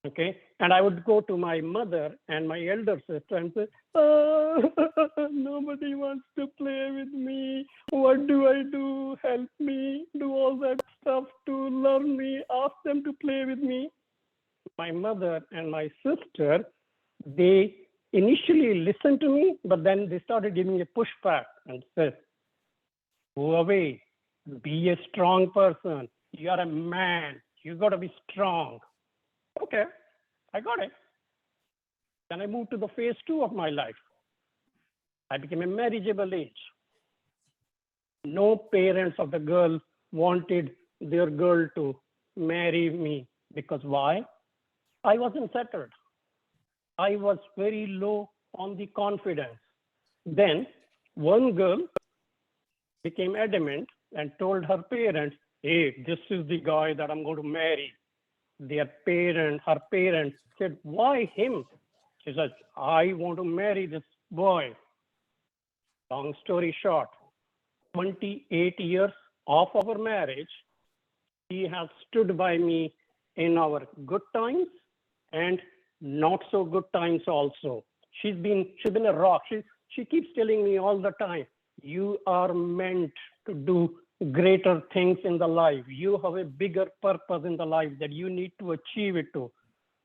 Okay, and I would go to my mother and my elder sister and say, oh, nobody wants to play with me. What do I do? Help me. Do all that stuff to learn me. Ask them to play with me. My mother and my sister, they initially listened to me, but then they started giving a pushback and said, go away. Be a strong person. You are a man. You got to be strong. Okay, I got it. Then I moved to the phase 2 of my life. I became a marriageable age. No parents of the girl wanted their girl to marry me because why? I wasn't settled. I was very low on the confidence. Then one girl became adamant and told her parents, hey, this is the guy that I'm going to marry. Her parents said, why him? She said, I want to marry this boy. Long story short, 28 years of our marriage, she has stood by me in our good times and not so good times also. She's been a rock. She keeps telling me all the time, you are meant to do greater things in the life. You have a bigger purpose in the life that you need to achieve it to.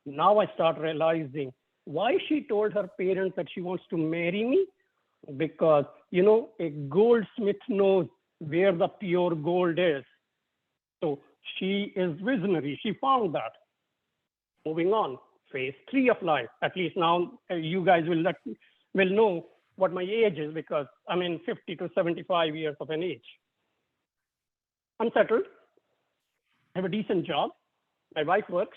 Now I start realizing why she told her parents that she wants to marry me. Because, you know, a goldsmith knows where the pure gold is. So she is visionary. She found that. Moving on, phase 3 of life. At least now you guys will know what my age is because I'm in 50 to 75 years of an age. I'm settled. I have a decent job. My wife works.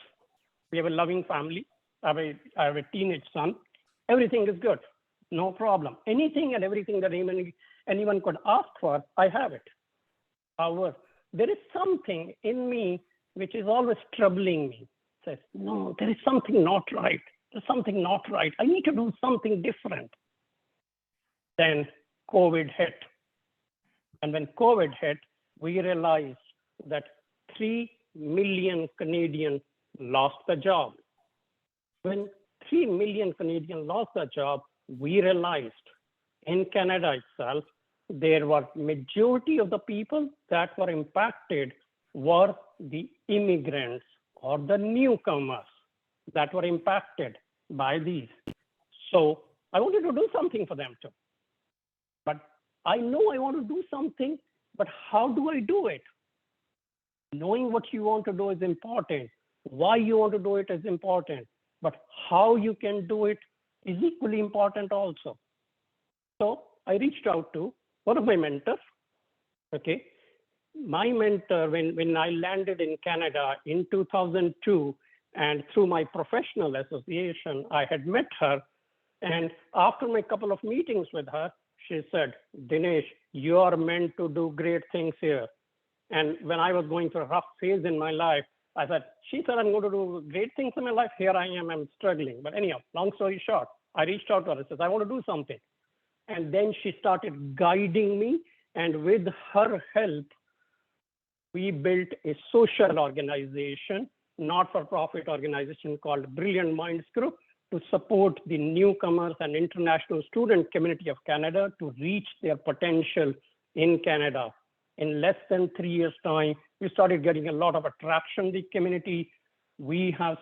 We have a loving family. I have a teenage son. Everything is good. No problem. Anything and everything that anyone could ask for, I have it. However, there is something in me which is always troubling me. It says, no, there is something not right. There's something not right. I need to do something different. Then COVID hit. And when COVID hit, we realized that 3 million Canadians lost the job. When 3 million Canadians lost the job, we realized in Canada itself, there were majority of the people that were impacted were the immigrants or the newcomers that were impacted by these. So I wanted to do something for them too. But I know I want to do something, but how do I do it? Knowing what you want to do is important. Why you want to do it is important, but how you can do it is equally important also. So I reached out to one of my mentors. Okay, my mentor, when I landed in Canada in 2002, and through my professional association, I had met her. And after my couple of meetings with her, she said, Dinesh, you are meant to do great things here. And when I was going through a rough phase in my life, I said, she said, I'm going to do great things in my life. Here I am, I'm struggling. But anyhow, long story short, I reached out to her and said, I want to do something. And then she started guiding me. And with her help, we built a social organization, not-for-profit organization called Brilliant Minds Group, to support the newcomers and international student community of Canada to reach their potential in Canada. In less than 3 years' time, we started getting a lot of attraction in the community. We have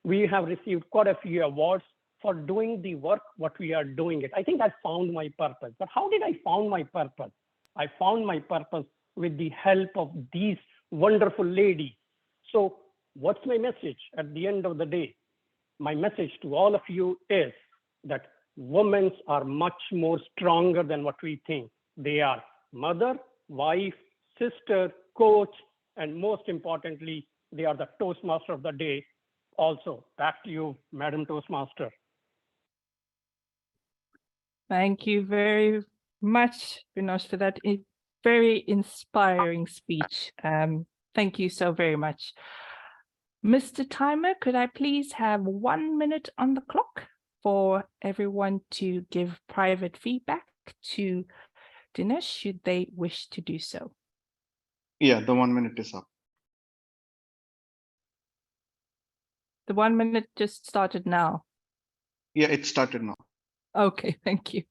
received quite a few awards for doing the work, what we are doing it. I think I found my purpose. But how did I found my purpose? I found my purpose with the help of these wonderful ladies. So what's my message at the end of the day? My message to all of you is that women are much more stronger than what we think. They are mother, wife, sister, coach, and most importantly, they are the Toastmaster of the day. Also, back to you, Madam Toastmaster. Thank you very much, Dinesh, for that very inspiring speech. Thank you so very much. Mr. Timer, could I please have 1 minute on the clock for everyone to give private feedback to Dinesh, should they wish to do so? Yeah, the 1 minute is up. The 1 minute just started now. Yeah, it started now. Okay, thank you.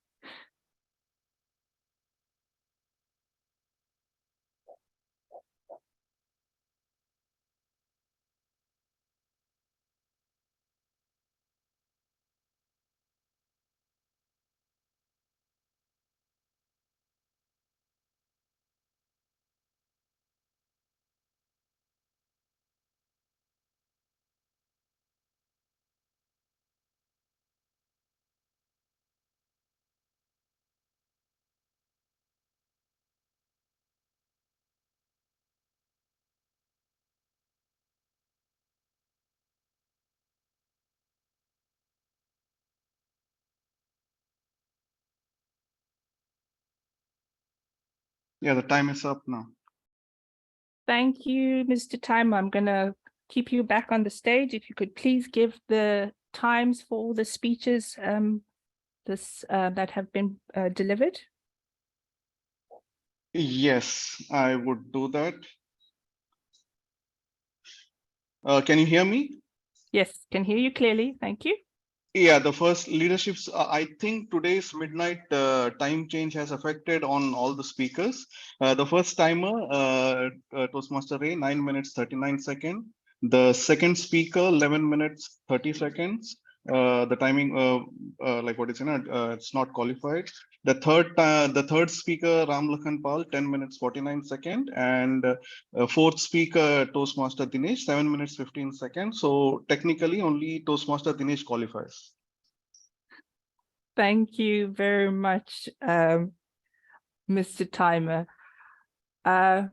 Yeah, the time is up now. Thank you, Mr. Timer. I'm going to keep you back on the stage. If you could please give the times for all the speeches that have been delivered. Yes, I would do that. Can you hear me? Yes, can hear you clearly. Thank you. Yeah, the first leaderships, I think today's midnight time change has affected on all the speakers. The first timer, Toastmaster Ray, 9 minutes, 39 seconds. The second speaker, 11 minutes, 30 seconds. The timing, like what is in it, it's not qualified. The third speaker, Raam Lakhanpal, 10 minutes, 49 seconds. And fourth speaker, Toastmaster Dinesh, 7 minutes, 15 seconds. So technically only Toastmaster Dinesh qualifies. Thank you very much, Mr. Timer. Raam,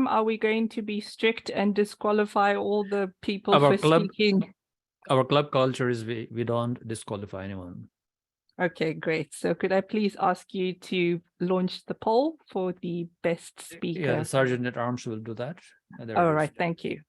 are we going to be strict and disqualify all the people for speaking? Our club culture is we don't disqualify anyone. Okay, great. So could I please ask you to launch the poll for the best speaker? Yeah, the Sergeant at Arms will do that. All right, thank you.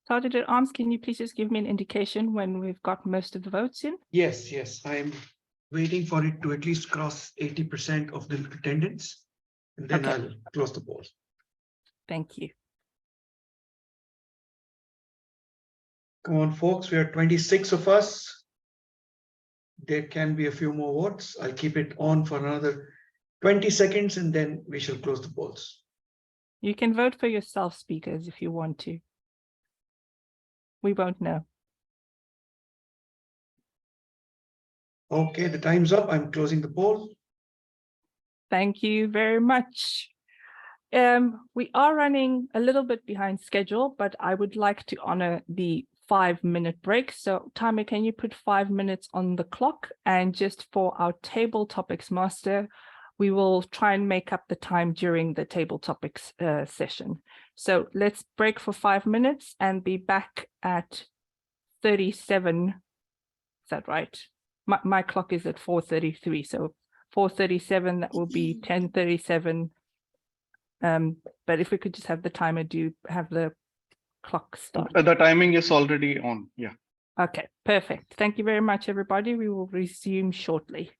Sergeant at Arms, can you please just give me an indication when we've got most of the votes in? Yes, I'm waiting for it to at least cross 80% of the attendance, and then Okay. I'll close the polls. Thank you. Come on, folks, we are 26 of us. There can be a few more votes. I'll keep it on for another 20 seconds and then we shall close the polls. You can vote for yourself, speakers, if you want to. We won't know. Okay, the time's up. I'm closing the poll. Thank you very much. We are running a little bit behind schedule, but I would like to honor the 5-minute break. So timer, can you put 5 minutes on the clock? And just for our table topics master, we will try and make up the time during the table topics session. So let's break for 5 minutes and be back at 37. Is that right? My clock is at 4:33, so 4:37, that will be 10:37. But if we could just have the timer have the clock start. The timing is already on. Yeah. Okay, perfect. Thank you very much, everybody. We will resume shortly.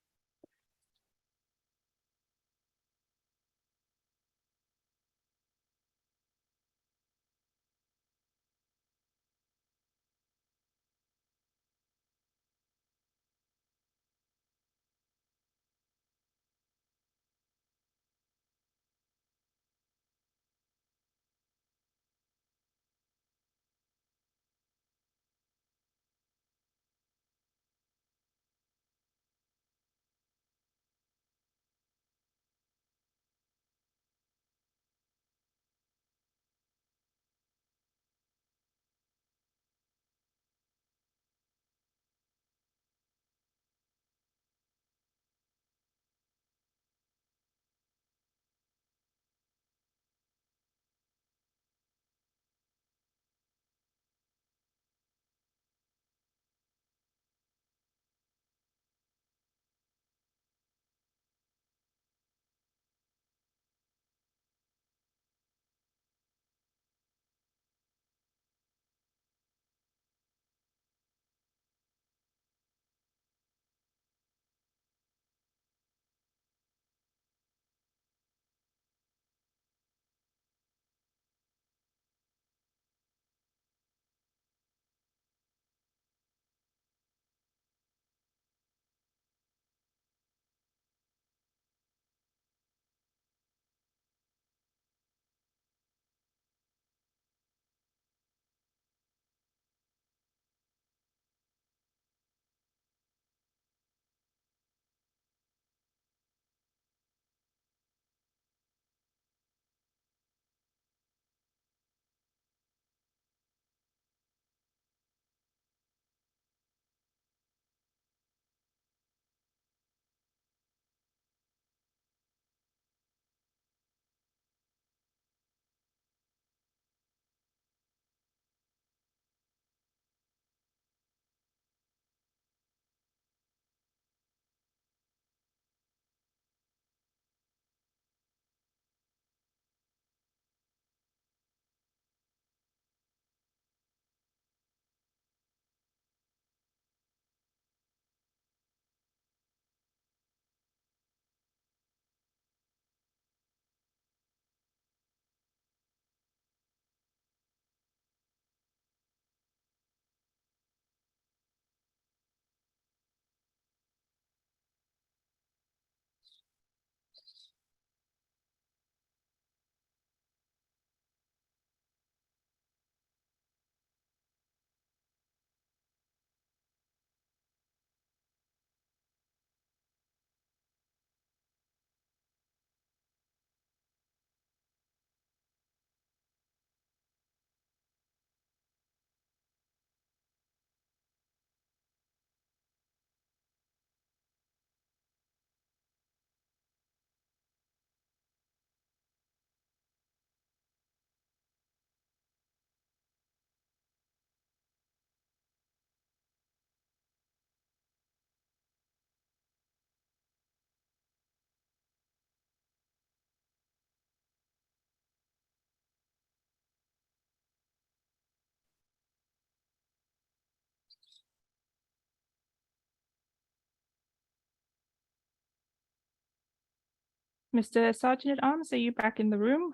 Mr. Sergeant at Arms, are you back in the room?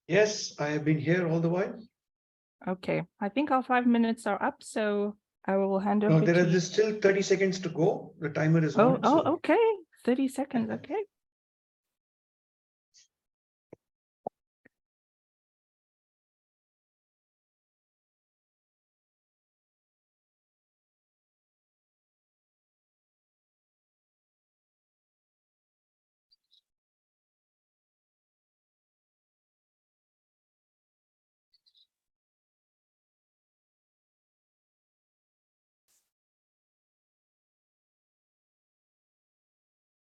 Yes, I have been here all the while. Okay, I think our 5 minutes are up, so I will hand No, over there to you. is still 30 seconds to go. The timer is Oh, on. So okay. 30 seconds, okay.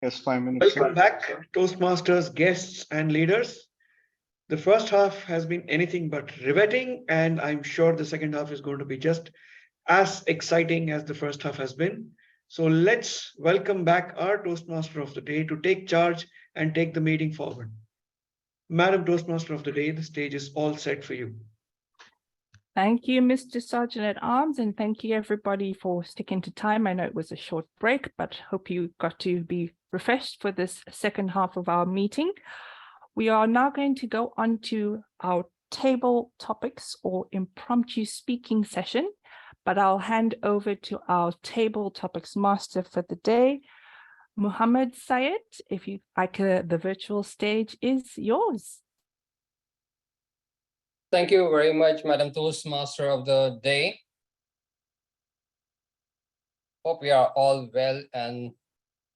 Yes, 5 minutes. welcome back, Toastmasters, guests, and leaders. The first half has been anything but riveting, and I'm sure the second half is going to be just as exciting as the first half has been. So let's welcome back our Toastmaster of the day to take charge and take the meeting forward. Madam Toastmaster of the day, the stage is all set for you. Thank you, Mr. Sergeant at Arms, and thank you everybody for sticking to time. I know it was a short break, but hope you got to be refreshed for this second half of our meeting. We are now going to go on to our table topics or impromptu speaking session, but I'll hand over to our table topics master for the day, Muhammad Syed. If you like, the virtual stage is yours. Thank you very much, Madam Toastmaster of the day. Hope we are all well, and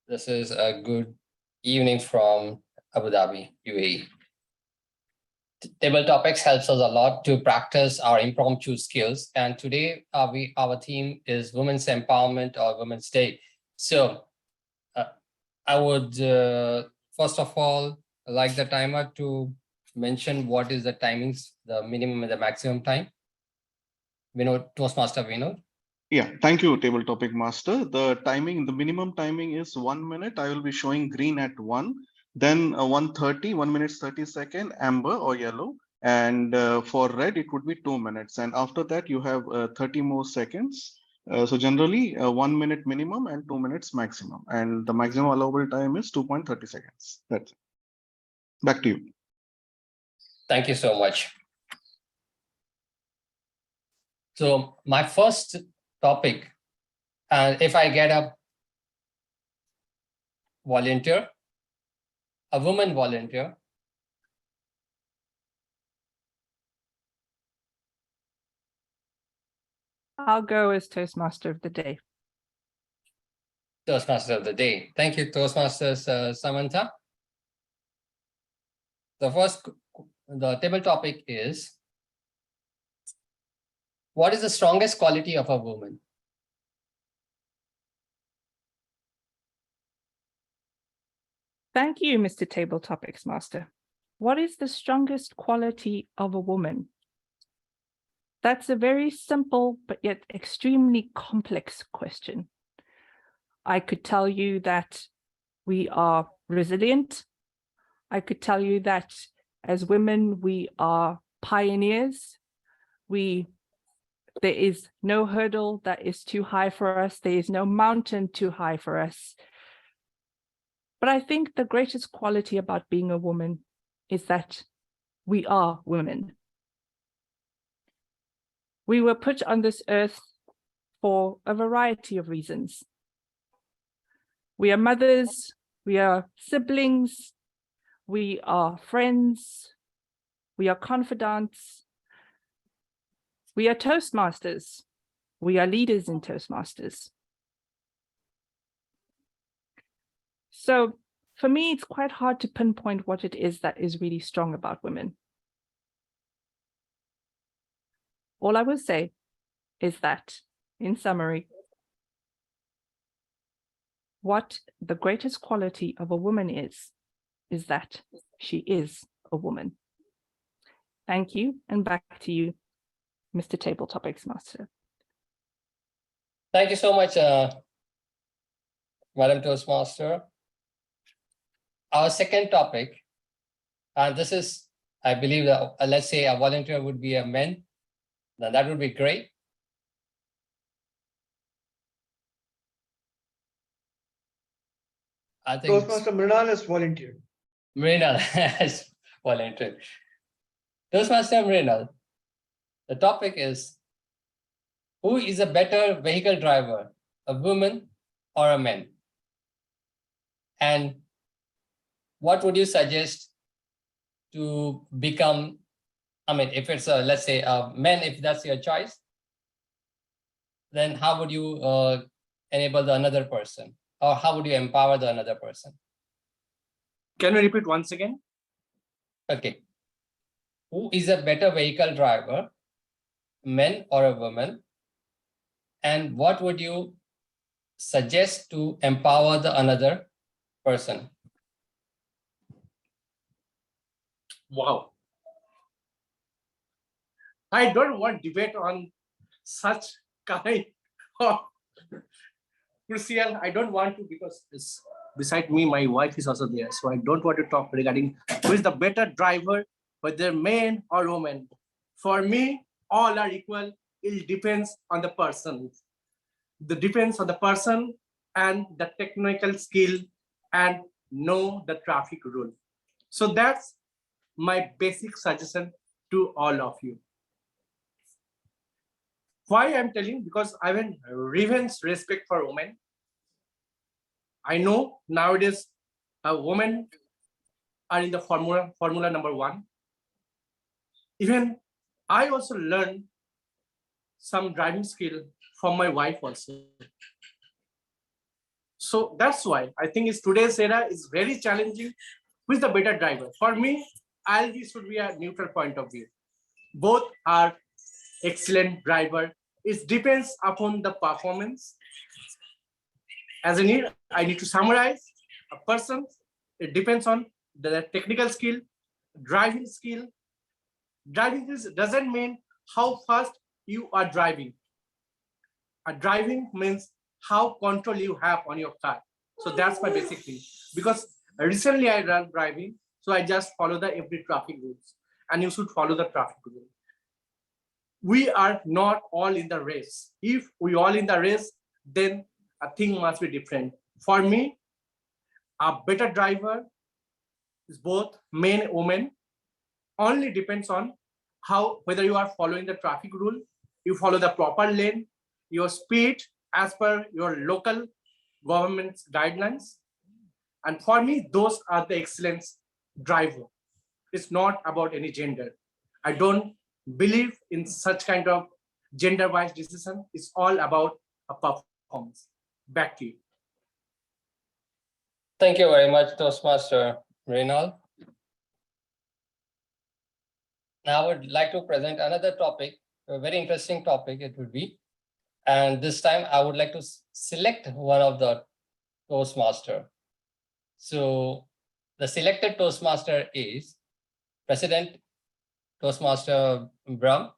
this is a good evening from Abu Dhabi, UAE. Table topics helps us a lot to practice our impromptu skills, and today our theme is Women's Empowerment or Women's Day. So I would first of all like the timer to mention what is the timings, the minimum and the maximum time. Toastmaster Vinod. Yeah, thank you, Table Topic Master. The minimum timing is 1 minute. I will be showing green at 1, then 1:30, 1 minute 30 second, amber or yellow. And for red, it would be 2 minutes. And after that, you have 30 more seconds. So generally 1 minute minimum and 2 minutes maximum. And the maximum allowable time is 2.30 seconds. That's it. Back to you. Thank you so much. So my first topic, and if I get a volunteer, a woman volunteer, I'll go as Toastmaster of the day. Toastmaster of the day. Thank you, Toastmasters Samantha. The table topic is, what is the strongest quality of a woman? Thank you, Mr. Table Topics Master. What is the strongest quality of a woman? That's a very simple but yet extremely complex question. I could tell you that we are resilient. I could tell you that as women, we are pioneers. There is no hurdle that is too high for us. There is no mountain too high for us. But I think the greatest quality about being a woman is that we are women. We were put on this earth for a variety of reasons. We are mothers, we are siblings, we are friends, we are confidants, we are Toastmasters, we are leaders in Toastmasters. So for me, it's quite hard to pinpoint what it is that is really strong about women. All I will say is that, in summary, what the greatest quality of a woman is that she is a woman. Thank you, and back to you, Mr. Table Topics Master. Thank you so much, Madam Toastmaster. Our second topic, and this is, I believe, let's say a volunteer would be a man. Now that would be great. I think Toastmaster Mrinal has volunteered. Mrinal has volunteered. Toastmaster Mrinal, the topic is, who is a better vehicle driver, a woman or a man? And what would you suggest to become, I mean, if it's a, let's say a man, if that's your choice, then how would you enable the another person? Or how would you empower the another person? Can you repeat once again? Okay. Who is a better vehicle driver, man or a woman? And what would you suggest to empower the another person? Wow. I don't want debate on such kind of crucial. I don't want to, because it's beside me, my wife is also there. So I don't want to talk regarding who is the better driver, whether man or woman. For me, all are equal. It depends on the person. It depends on the person and the technical skill and know the traffic rule. So that's my basic suggestion to all of you. Why I'm telling? Because I have reverence respect for women. I know nowadays women are in the formula number 1. Even I also learned some driving skill from my wife also. So that's why I think today's era is very challenging. Who is the better driver? For me, this should be a neutral point of view. Both are excellent driver. It depends upon the performance. As I need to summarize a person. It depends on the technical skill, driving skill. Driving doesn't mean how fast you are driving. Driving means how control you have on your car. So that's my basic thing. Because recently I learned driving, so I just follow the every traffic rules, and you should follow the traffic rules. We are not all in the race. If we all in the race, then a thing must be different. For me, a better driver is both men and women. Only depends on whether you are following the traffic rule, you follow the proper lane, your speed as per your local government's guidelines. And for me, those are the excellence driver. It's not about any gender. I don't believe in such kind of gender-wise decision. It's all about a performance. Back to you. Thank you very much, Toastmaster Mrinal. Now I would like to present another topic, a very interesting topic it would be. And this time I would like to select one of the Toastmaster. So the selected Toastmaster is President Toastmaster Raam.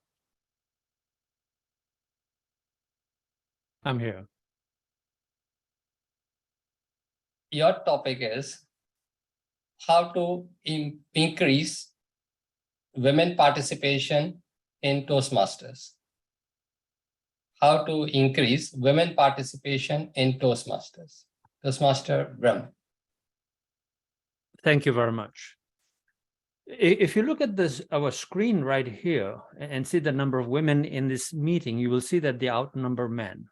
I'm here. Your topic is how to increase women participation in Toastmasters. How to increase women participation in Toastmasters. Toastmaster Raam. Thank you very much. If you look at this, our screen right here, and see the number of women in this meeting, you will see that they outnumber men.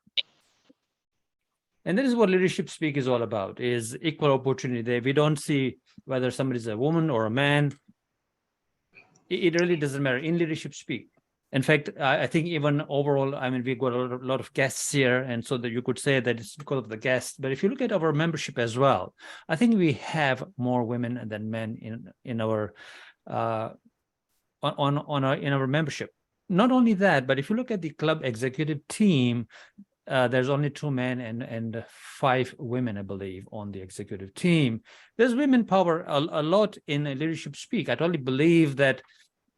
And that is what leadership speak is all about, is equal opportunity there. We don't see whether somebody's a woman or a man. It really doesn't matter in leadership speak. In fact, I think even overall, I mean, we got a lot of guests here, and so that you could say that it's because of the guests. But if you look at our membership as well, I think we have more women than men in our in our membership. Not only that, but if you look at the club executive team, there's only 2 men and 5 women, I believe, on the executive team. There's women power a lot in leadership speak. I totally believe that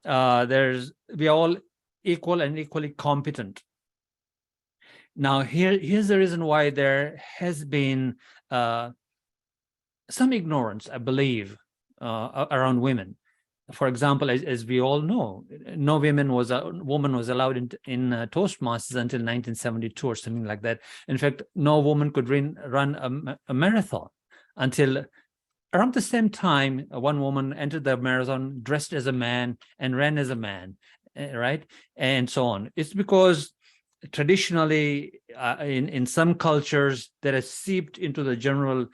we are all equal and equally competent. Now, here's the reason why there has been some ignorance, I believe, around women. For example, as we all know, no woman was allowed in Toastmasters until 1972 or something like that. In fact, no woman could run a marathon until around the same time, one woman entered the marathon dressed as a man and ran as a man, right? And so on. It's because traditionally, in some cultures, that has seeped into the general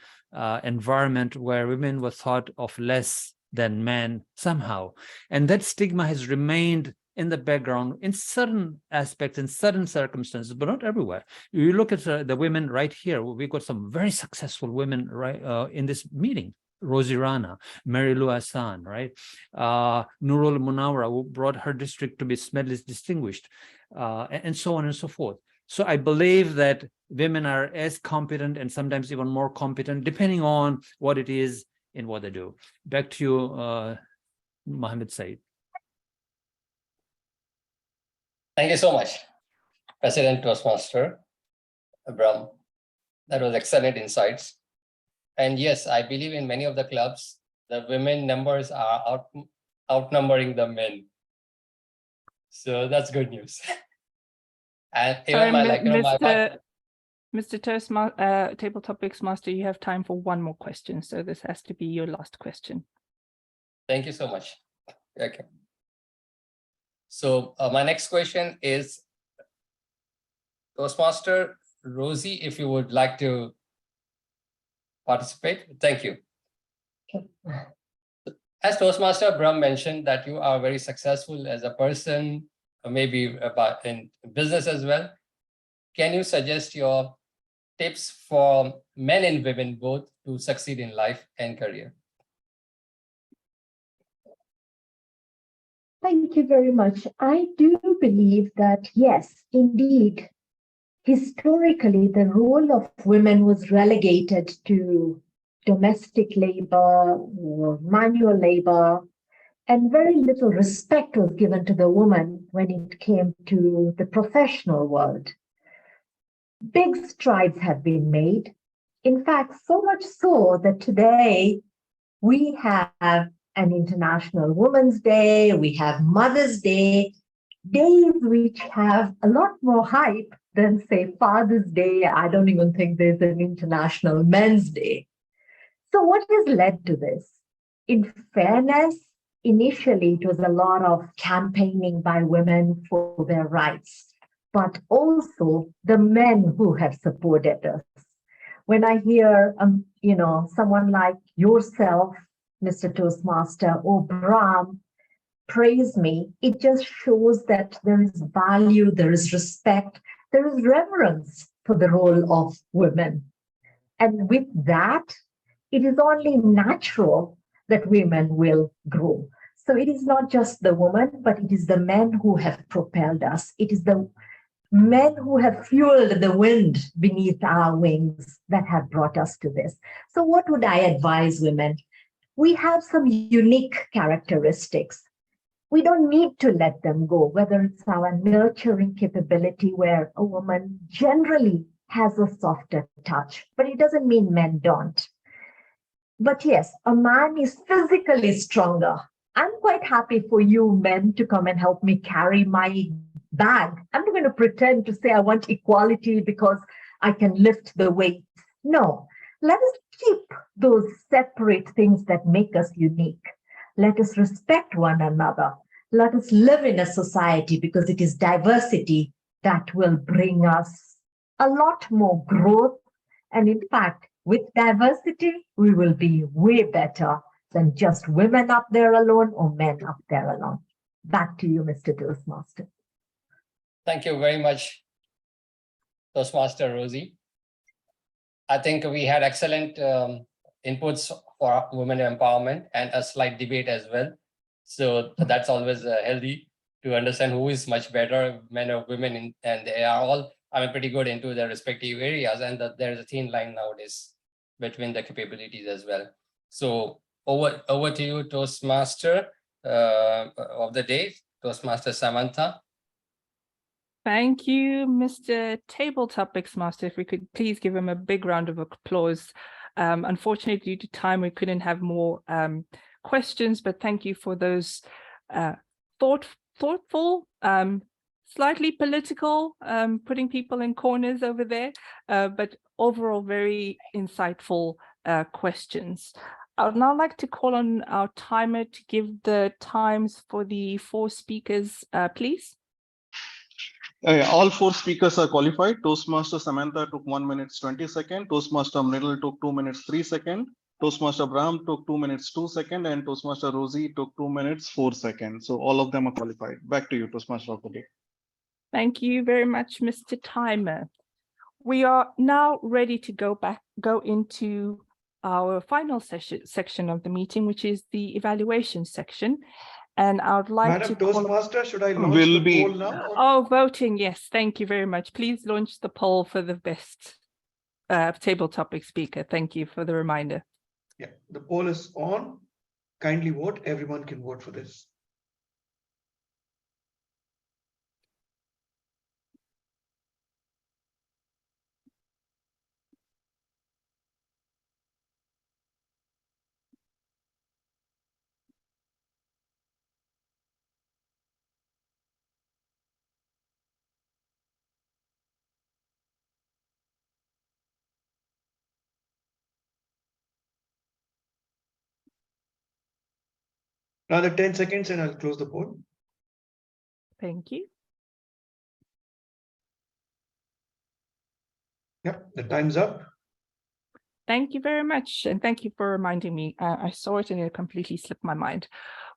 environment where women were thought of less than men somehow. And that stigma has remained in the background in certain aspects, in certain circumstances, but not everywhere. You look at the women right here, we've got some very successful women right in this meeting. Rozy Rana, Mary Lou Hassan, right? Nurul Munawara, who brought her district to be medalist distinguished, and so on and so forth. So I believe that women are as competent and sometimes even more competent, depending on what it is and what they do. Back to you, Mohammed Said. Thank you so much, President Toastmaster Abram. That was excellent insights. And yes, I believe in many of the clubs, the women numbers are outnumbering the men. So that's good news. And even Mr. Table Topics Master, you have time for one more question. So this has to be your last question. Thank you so much. Okay. So my next question is, Toastmaster Rozy, if you would like to participate. Thank you. As Toastmaster Brahm mentioned that you are very successful as a person, maybe about in business as well. Can you suggest your tips for men and women both to succeed in life and career? Thank you very much. I do believe that, yes, indeed, historically, the role of women was relegated to domestic labor or manual labor, and very little respect was given to the woman when it came to the professional world. Big strides have been made. In fact, so much so that today we have an International Women's Day, we have Mother's Day, days which have a lot more hype than, say, Father's Day. I don't even think there's an International Men's Day. So what has led to this? In fairness, initially it was a lot of campaigning by women for their rights, but also the men who have supported us. When I hear, someone like yourself, Mr. Toastmaster, or Brahm, praise me, it just shows that there is value, there is respect, there is reverence for the role of women. And with that, it is only natural that women will grow. So it is not just the woman, but it is the men who have propelled us. It is the men who have fueled the wind beneath our wings that have brought us to this. So what would I advise women? We have some unique characteristics. We don't need to let them go, whether it's our nurturing capability where a woman generally has a softer touch, but it doesn't mean men don't. But yes, a man is physically stronger. I'm quite happy for you men to come and help me carry my bag. I'm not going to pretend to say I want equality because I can lift the weight. No, let us keep those separate things that make us unique. Let us respect one another. Let us live in a society because it is diversity that will bring us a lot more growth. And in fact, with diversity, we will be way better than just women up there alone or men up there alone. Back to you, Mr. Toastmaster. Thank you very much, Toastmaster Rozy. I think we had excellent inputs for women empowerment and a slight debate as well. So that's always healthy to understand who is much better, men or women, and they are all pretty good into their respective areas, and there's a thin line nowadays between the capabilities as well. So over to you, Toastmaster of the day, Toastmaster Samantha. Thank you, Mr. Table Topics Master. If we could please give him a big round of applause. Unfortunately, due to time, we couldn't have more questions, but thank you for those thoughtful, slightly political, putting people in corners over there, but overall very insightful questions. I would now like to call on our timer to give the times for the 4 speakers, please. All 4 speakers are qualified. Toastmaster Samantha took 1 minute 20 seconds. Toastmaster Mrinal took 2 minutes 3 seconds. Toastmaster Raam took 2 minutes 2 seconds, and Toastmaster Rozy took 2 minutes 4 seconds. So all of them are qualified. Back to you, Toastmaster of the day. Thank you very much, Mr. Timer. We are now ready to go into our final section of the meeting, which is the evaluation section. And I would like Madam to call... Toastmaster, should I launch Will the be- poll now? or- Oh, voting, yes. Thank you very much. Please launch the poll for the best table topic speaker. Thank you for the reminder. Yeah, the poll is on. Kindly vote. Everyone can vote for this. Another 10 seconds and I'll close the poll. Thank you. Yep, the time's up. Thank you very much. And thank you for reminding me. I saw it and it completely slipped my mind.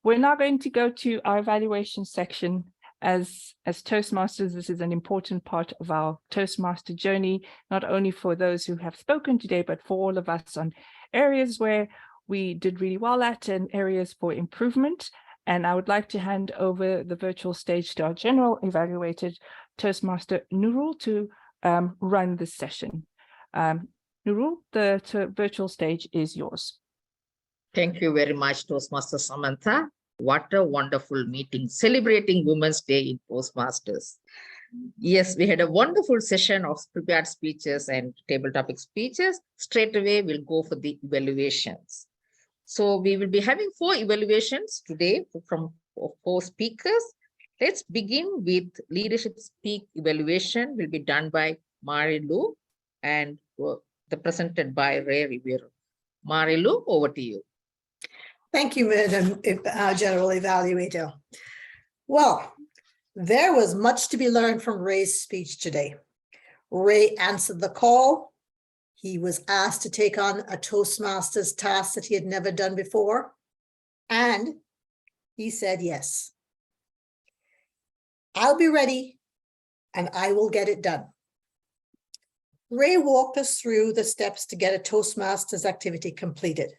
We're now going to go to our evaluation section. As Toastmasters, this is an important part of our Toastmaster journey, not only for those who have spoken today, but for all of us on areas where we did really well at and areas for improvement. And I would like to hand over the virtual stage to our general evaluator, Toastmaster Nurul, to run this session. Nurul, the virtual stage is yours. Thank you very much, Toastmaster Samantha. What a wonderful meeting, celebrating Women's Day in Toastmasters. Yes, we had a wonderful session of prepared speeches and table topic speeches. Straight away, we'll go for the evaluations. So we will be having 4 evaluations today from 4 speakers. Let's begin with leadership speak evaluation will be done by Marilu and presented by Rivero. Marilu, over to you. Thank you, Madam General Evaluator. Well, there was much to be learned from Ray's speech today. Ray answered the call. He was asked to take on a Toastmasters task that he had never done before, and he said yes. I'll be ready, and I will get it done. Ray walked us through the steps to get a Toastmasters activity completed.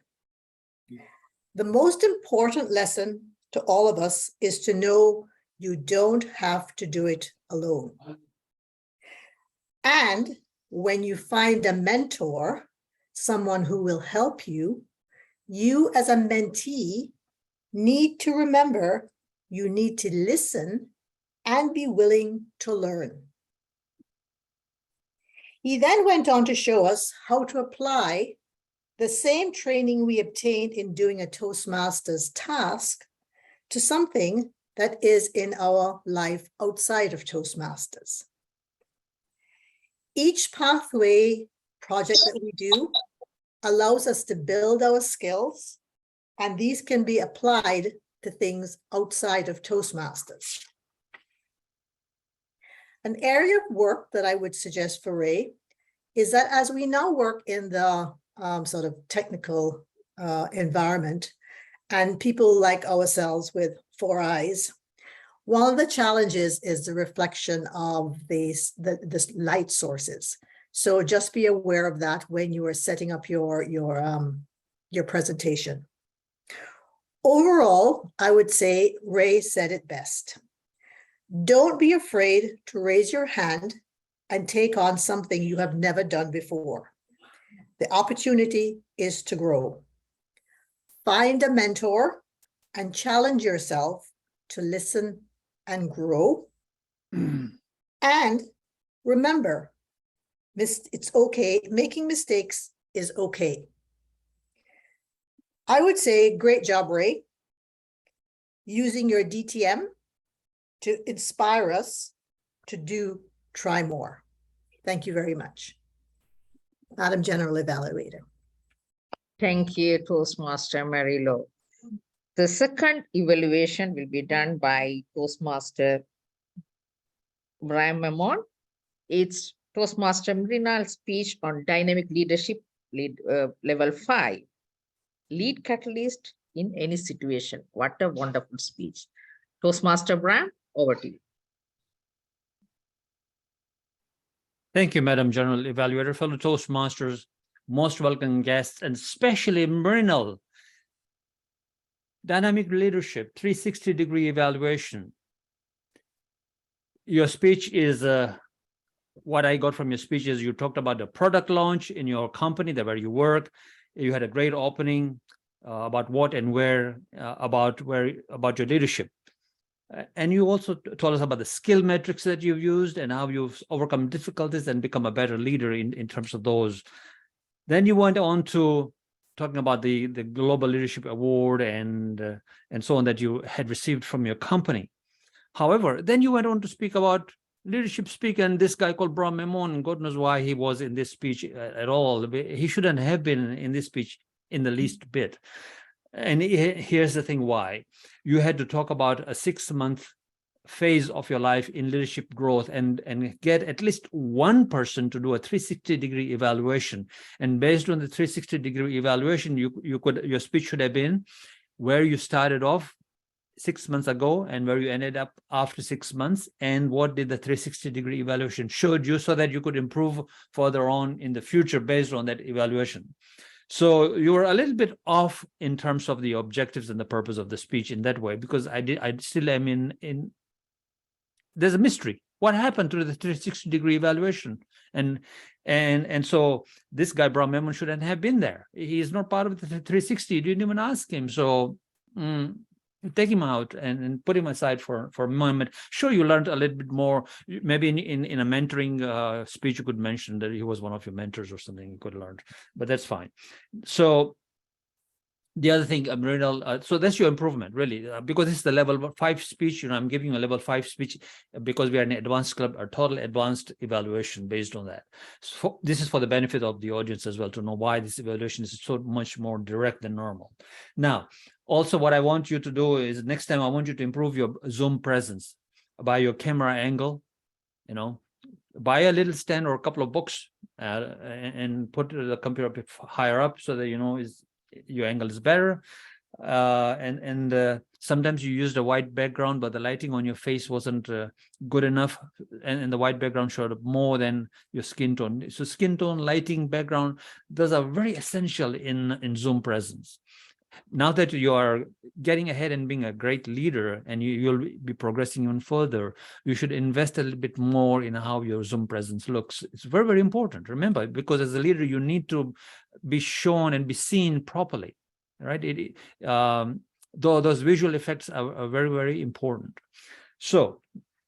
The most important lesson to all of us is to know you don't have to do it alone. And when you find a mentor, someone who will help you, you as a mentee need to remember you need to listen and be willing to learn. He then went on to show us how to apply the same training we obtained in doing a Toastmasters task to something that is in our life outside of Toastmasters. Each pathway project that we do allows us to build our skills, and these can be applied to things outside of Toastmasters. An area of work that I would suggest for Ray is that as we now work in the sort of technical environment, and people like ourselves with 4 eyes, one of the challenges is the reflection of the light sources. So just be aware of that when you are setting up your presentation. Overall, I would say Ray said it best. Don't be afraid to raise your hand and take on something you have never done before. The opportunity is to grow. Find a mentor and challenge yourself to listen and grow. And remember, it's okay. Making mistakes is okay. I would say, great job, Ray, using your DTM to inspire us to try more. Thank you very much. Madam General Evaluator. Thank you, Toastmaster Marilo. The second evaluation will be done by Toastmaster Raam. It's Toastmaster Mrinal speech on dynamic leadership, level 5. Lead catalyst in any situation. What a wonderful speech. Toastmaster Raam, over to you. Thank you, Madam General Evaluator, fellow Toastmasters, most welcome guests, and especially Mrinal. Dynamic leadership, 360-degree evaluation. Your speech is, what I got from your speech is you talked about the product launch in your company, where you work. You had a great opening about what and where, about your leadership. And you also told us about the skill metrics that you've used and how you've overcome difficulties and become a better leader in terms of those. Then you went on to talking about the Global Leadership Award and so on that you had received from your company. However, then you went on to speak about leadership speak, and this guy called Bram Memon, and God knows why he was in this speech at all. He shouldn't have been in this speech in the least bit. And here's the thing why. You had to talk about a 6-month phase of your life in leadership growth and get at least one person to do a 360-degree evaluation. And based on the 360-degree evaluation, your speech should have been where you started off 6 months ago and where you ended up after 6 months, and what did the 360-degree evaluation showed you so that you could improve further on in the future based on that evaluation. So you were a little bit off in terms of the objectives and the purpose of the speech in that way, because I still am in there's a mystery. What happened to the 360-degree evaluation? And so this guy, Bram Memon, shouldn't have been there. He is not part of the 360. You didn't even ask him. So take him out and put him aside for a moment. Sure, you learned a little bit more. Maybe in a mentoring speech, you could mention that he was one of your mentors or something you could have learned, but that's fine. So the other thing, Mrinal, so that's your improvement, really, because this is the level 5 speech. I'm giving you a level 5 speech because we are an advanced club, a total advanced evaluation based on that. So this is for the benefit of the audience as well, to know why this evaluation is so much more direct than normal. Now, also what I want you to do is next time I want you to improve your Zoom presence by your camera angle, buy a little stand or a couple of books and put the computer a bit higher up so that your angle is better, and sometimes you used a white background, but the lighting on your face wasn't good enough, and the white background showed up more than your skin tone. So skin tone, lighting, background, those are very essential in Zoom presence. Now that you are getting ahead and being a great leader, and you'll be progressing even further, you should invest a little bit more in how your Zoom presence looks. It's very, very important. Remember, because as a leader, you need to be shown and be seen properly, right? Though those visual effects are very, very important. So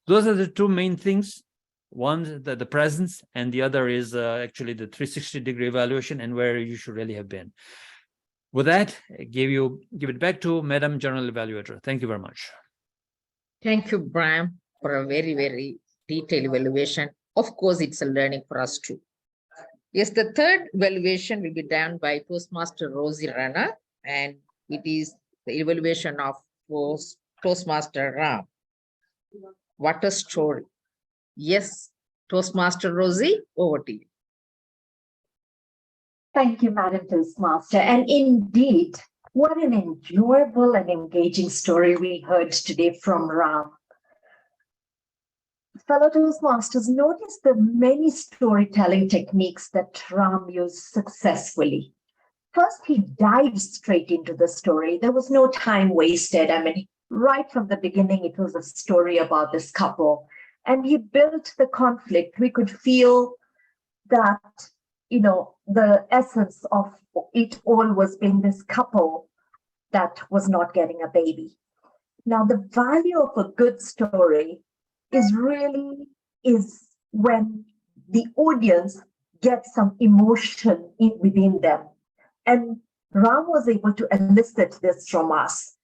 those are the two main things. One, the presence, and the other is actually the 360-degree evaluation and where you should really have been. With that, I give it back to Madam General Evaluator. Thank you very much. Thank you, Bram, for a very, very detailed evaluation. Of course, it's a learning for us too. Yes, the third evaluation will be done by Toastmaster Rozy Rana, and it is the evaluation of Toastmaster Raam. What a story. Yes, Toastmaster Rozy, over to you. Thank you, Madam Toastmaster. And indeed, what an enjoyable and engaging story we heard today from Raam. Fellow Toastmasters, notice the many storytelling techniques that Raam used successfully. First, he dived straight into the story. There was no time wasted. I mean, right from the beginning, it was a story about this couple. And he built the conflict. We could feel that the essence of it all was being this couple that was not getting a baby. Now, the value of a good story is when the audience gets some emotion within them. And Raam was able to elicit this from us.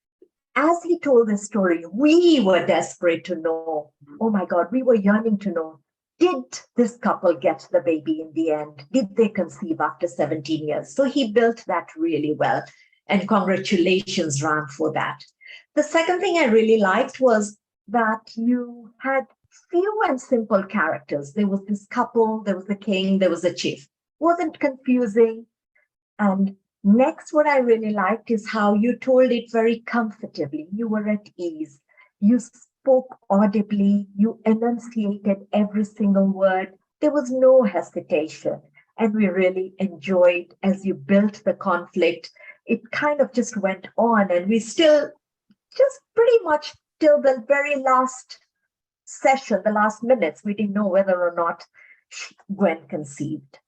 As he told this story, we were desperate to know. Oh my God, we were yearning to know. did this couple get the baby in the end? Did they conceive after 17 years? So he built that really well. And congratulations, Raam, for that. The second thing I really liked was that you had few and simple characters. There was this couple, there was the king, there was the chief. Wasn't confusing. And next, what I really liked is how you told it very comfortably. You were at ease. You spoke audibly. You enunciated every single word. There was no hesitation. And we really enjoyed as you built the conflict. It kind of just went on, and we still just pretty much till the very last session, the last minutes, we didn't know whether or not Gwen conceived.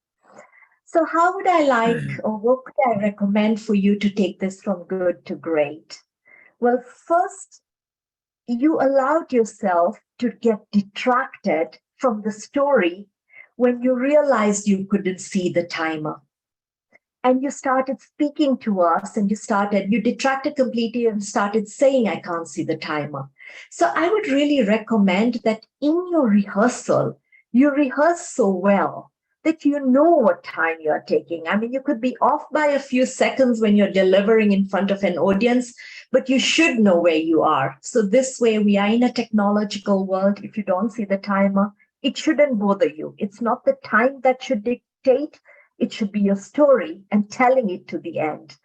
So how would I like, or what would I recommend for you to take this from good to great? Well, first, you allowed yourself to get detracted from the story when you realized you couldn't see the timer. And you started speaking to us, and you detracted completely and started saying, I can't see the timer. So I would really recommend that in your rehearsal, you rehearse so well that you know what time you're taking. I mean, you could be off by a few seconds when you're delivering in front of an audience, but you should know where you are. So this way, we are in a technological world. If you don't see the timer, it shouldn't bother you. It's not the time that should dictate. It should be your story and telling it to the end.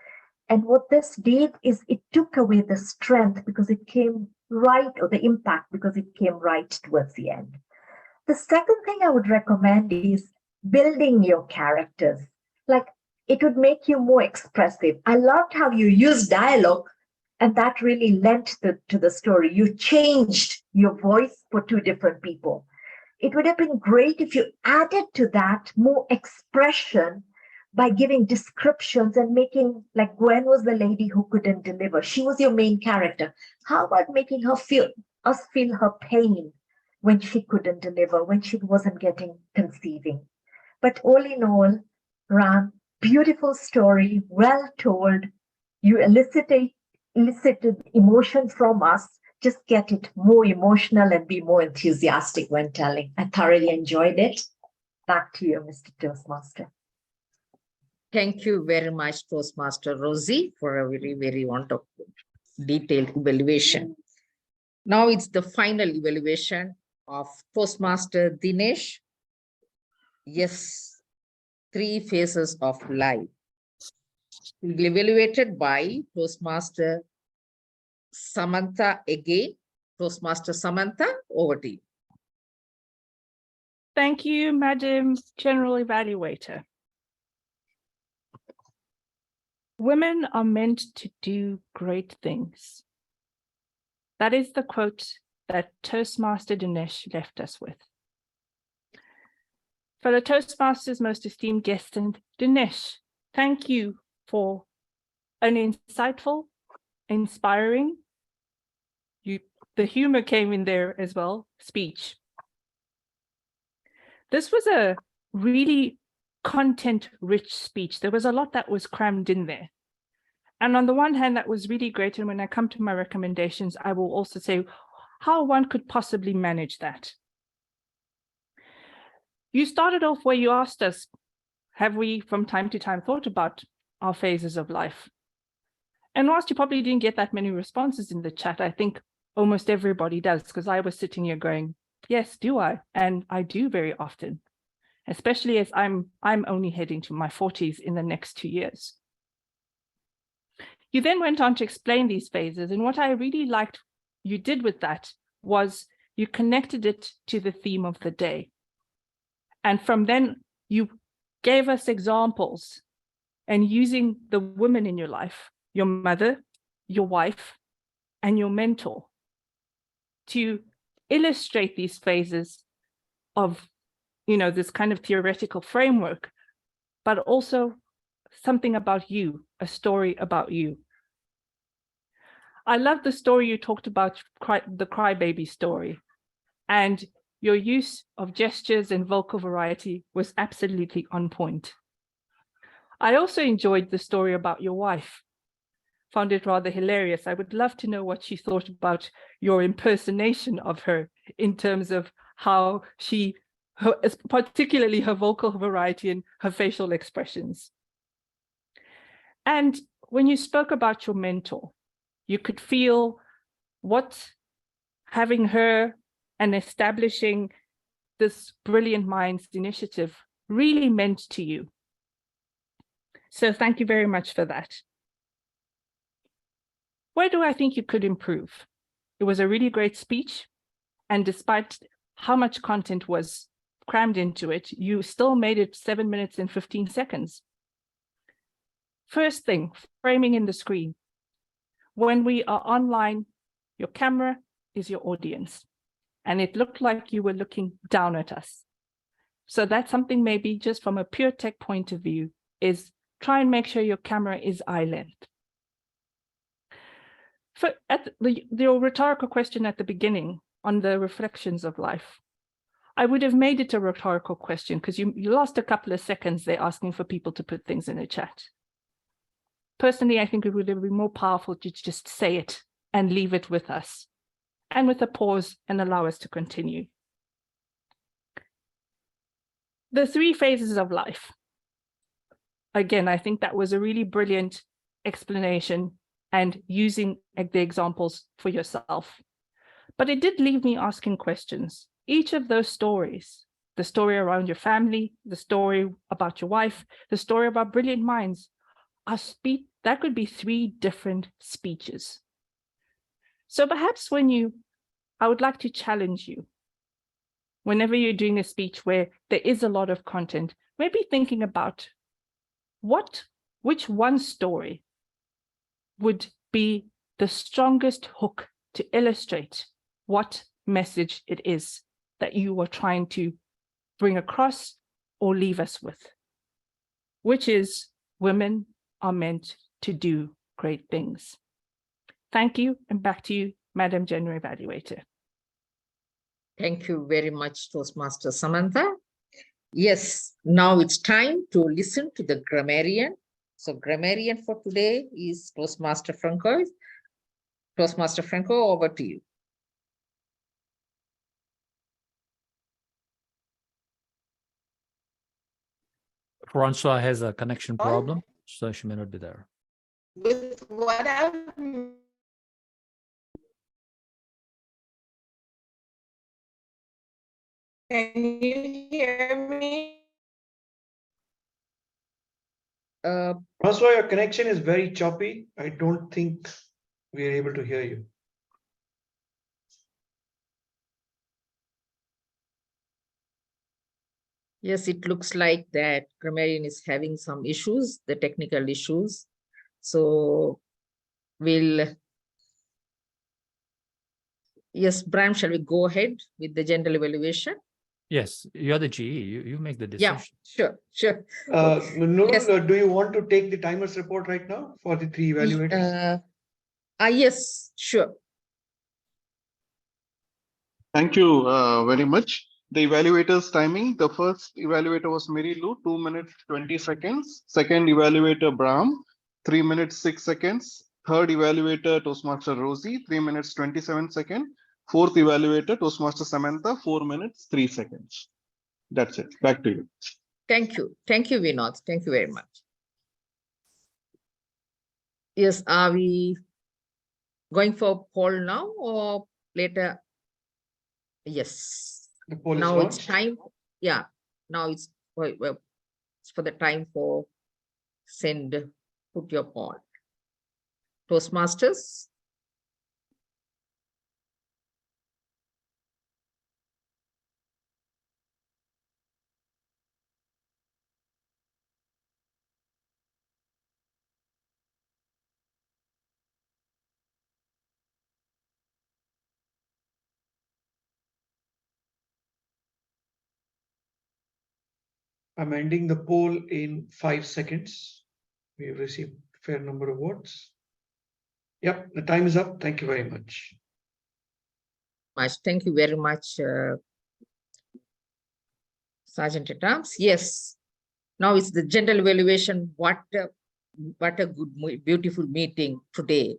And what this did is it took away the strength because it came right, or the impact because it came right towards the end. The second thing I would recommend is building your characters. Like, it would make you more expressive. I loved how you used dialogue, and that really lent to the story. You changed your voice for two different people. It would have been great if you added to that more expression by giving descriptions and making, like Gwen was the lady who couldn't deliver. She was your main character. How about making us feel her pain when she couldn't deliver, when she wasn't getting conceiving? But all in all, Raam, beautiful story, well told. You elicited emotion from us. Just get it more emotional and be more enthusiastic when telling. I thoroughly enjoyed it. Back to you, Mr. Toastmaster. Thank you very much, Toastmaster Rozy, for a very, very wonderful, detailed evaluation. Now it's the final evaluation of Toastmaster Dinesh. Yes, 3 phases of life. Will be evaluated by Toastmaster Samantha again. Toastmaster Samantha, over to you. Thank you, Madam General Evaluator. Women are meant to do great things. That is the quote that Toastmaster Dinesh left us with. Fellow Toastmasters, most esteemed guests, and Dinesh, thank you for an insightful, inspiring, the humor came in there as well, speech. This was a really content-rich speech. There was a lot that was crammed in there. And on the one hand, that was really great. And when I come to my recommendations, I will also say how one could possibly manage that. You started off where you asked us, have we from time to time thought about our phases of life? And whilst you probably didn't get that many responses in the chat, I think almost everybody does, because I was sitting here going, yes, do I? And I do very often, especially as I'm only heading to my 40s in the next 2 years. You then went on to explain these phases. And what I really liked you did with that was you connected it to the theme of the day. And from then you gave us examples and using the women in your life, your mother, your wife, and your mentor to illustrate these phases of, this kind of theoretical framework, but also something about you, a story about you. I love the story you talked about, the crybaby story, and your use of gestures and vocal variety was absolutely on point. I also enjoyed the story about your wife. Found it rather hilarious. I would love to know what she thought about your impersonation of her in terms of how she particularly her vocal variety and her facial expressions. And when you spoke about your mentor, you could feel what having her and establishing this Brilliant Minds initiative really meant to you. So thank you very much for that. Where do I think you could improve? It was a really great speech, and despite how much content was crammed into it, you still made it 7 minutes and 15 seconds. First thing, framing in the screen. When we are online, your camera is your audience, and it looked like you were looking down at us. So that's something maybe just from a pure tech point of view is try and make sure your camera is eye length. Your rhetorical question at the beginning on the reflections of life, I would have made it a rhetorical question because you lost a couple of seconds there asking for people to put things in the chat. Personally, I think it would have been more powerful to just say it and leave it with us, and with a pause and allow us to continue. The 3 phases of life. Again, I think that was a really brilliant explanation and using the examples for yourself. But it did leave me asking questions. Each of those stories, the story around your family, the story about your wife, the story about Brilliant Minds, that could be 3 different speeches. So perhaps I would like to challenge you, whenever you're doing a speech where there is a lot of content, maybe thinking about which one story would be the strongest hook to illustrate what message it is that you are trying to bring across or leave us with, which is women are meant to do great things. Thank you, and back to you, Madam General Evaluator. Thank you very much, Toastmaster Samantha. Yes, now it's time to listen to the grammarian. So grammarian for today is Toastmaster Franco. Toastmaster Franco, over to you. Francois has a connection problem, so she may not be there. With what I've Can you hear me? François, your connection is very choppy. I don't think we are able to hear you. Yes, it looks like that grammarian is having some issues, the technical issues. So yes, Bram, shall we go ahead with the general evaluation? Yes, you're the GE. You make the decision. Yeah, sure. Nurul, Yes. do you want to take the timers report right now for the 3 evaluators? Yes, sure. Thank you very much. The evaluators timing, the first evaluator was Mrinal, 2 minutes 20 seconds. Second evaluator Raam, 3 minutes 6 seconds. Third evaluator Toastmaster Rozy, 3 minutes 27 seconds. Fourth evaluator Toastmaster Samantha, 4 minutes 3 seconds. That's it. Back to you. Thank you. Thank you, Vinod. Thank you very much. Yes, are we going for poll now or later? Yes. Now it's time. Yeah. Now it's for the time for put your poll. Toastmasters. I'm ending the poll in 5 seconds. We have received a fair number of votes. Yep, the time is up. Thank you very much. Thank you very much, Sergeant at Arms. Yes. Now it's the general evaluation. What a good, beautiful meeting today.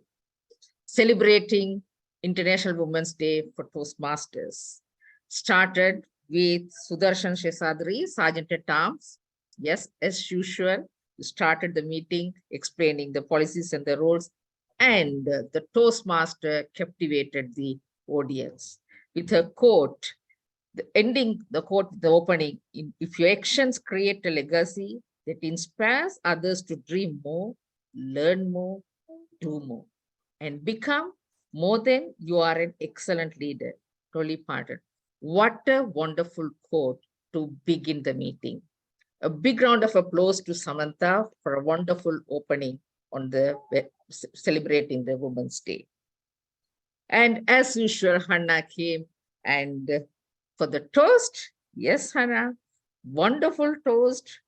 Celebrating International Women's Day for Toastmasters. Started with Sudarshan Shesadri, Sergeant at Arms. Yes, as usual, you started the meeting explaining the policies and the roles, and the Toastmaster captivated the audience with her quote, the quote, the opening, if your actions create a legacy that inspires others to dream more, learn more, do more, and become more than you are an excellent leader. Dolly Parton. What a wonderful quote to begin the meeting. A big round of applause to Samantha for a wonderful opening on the celebrating the Women's Day. And as usual, Hannah came and for the toast, yes, Hannah, wonderful toast,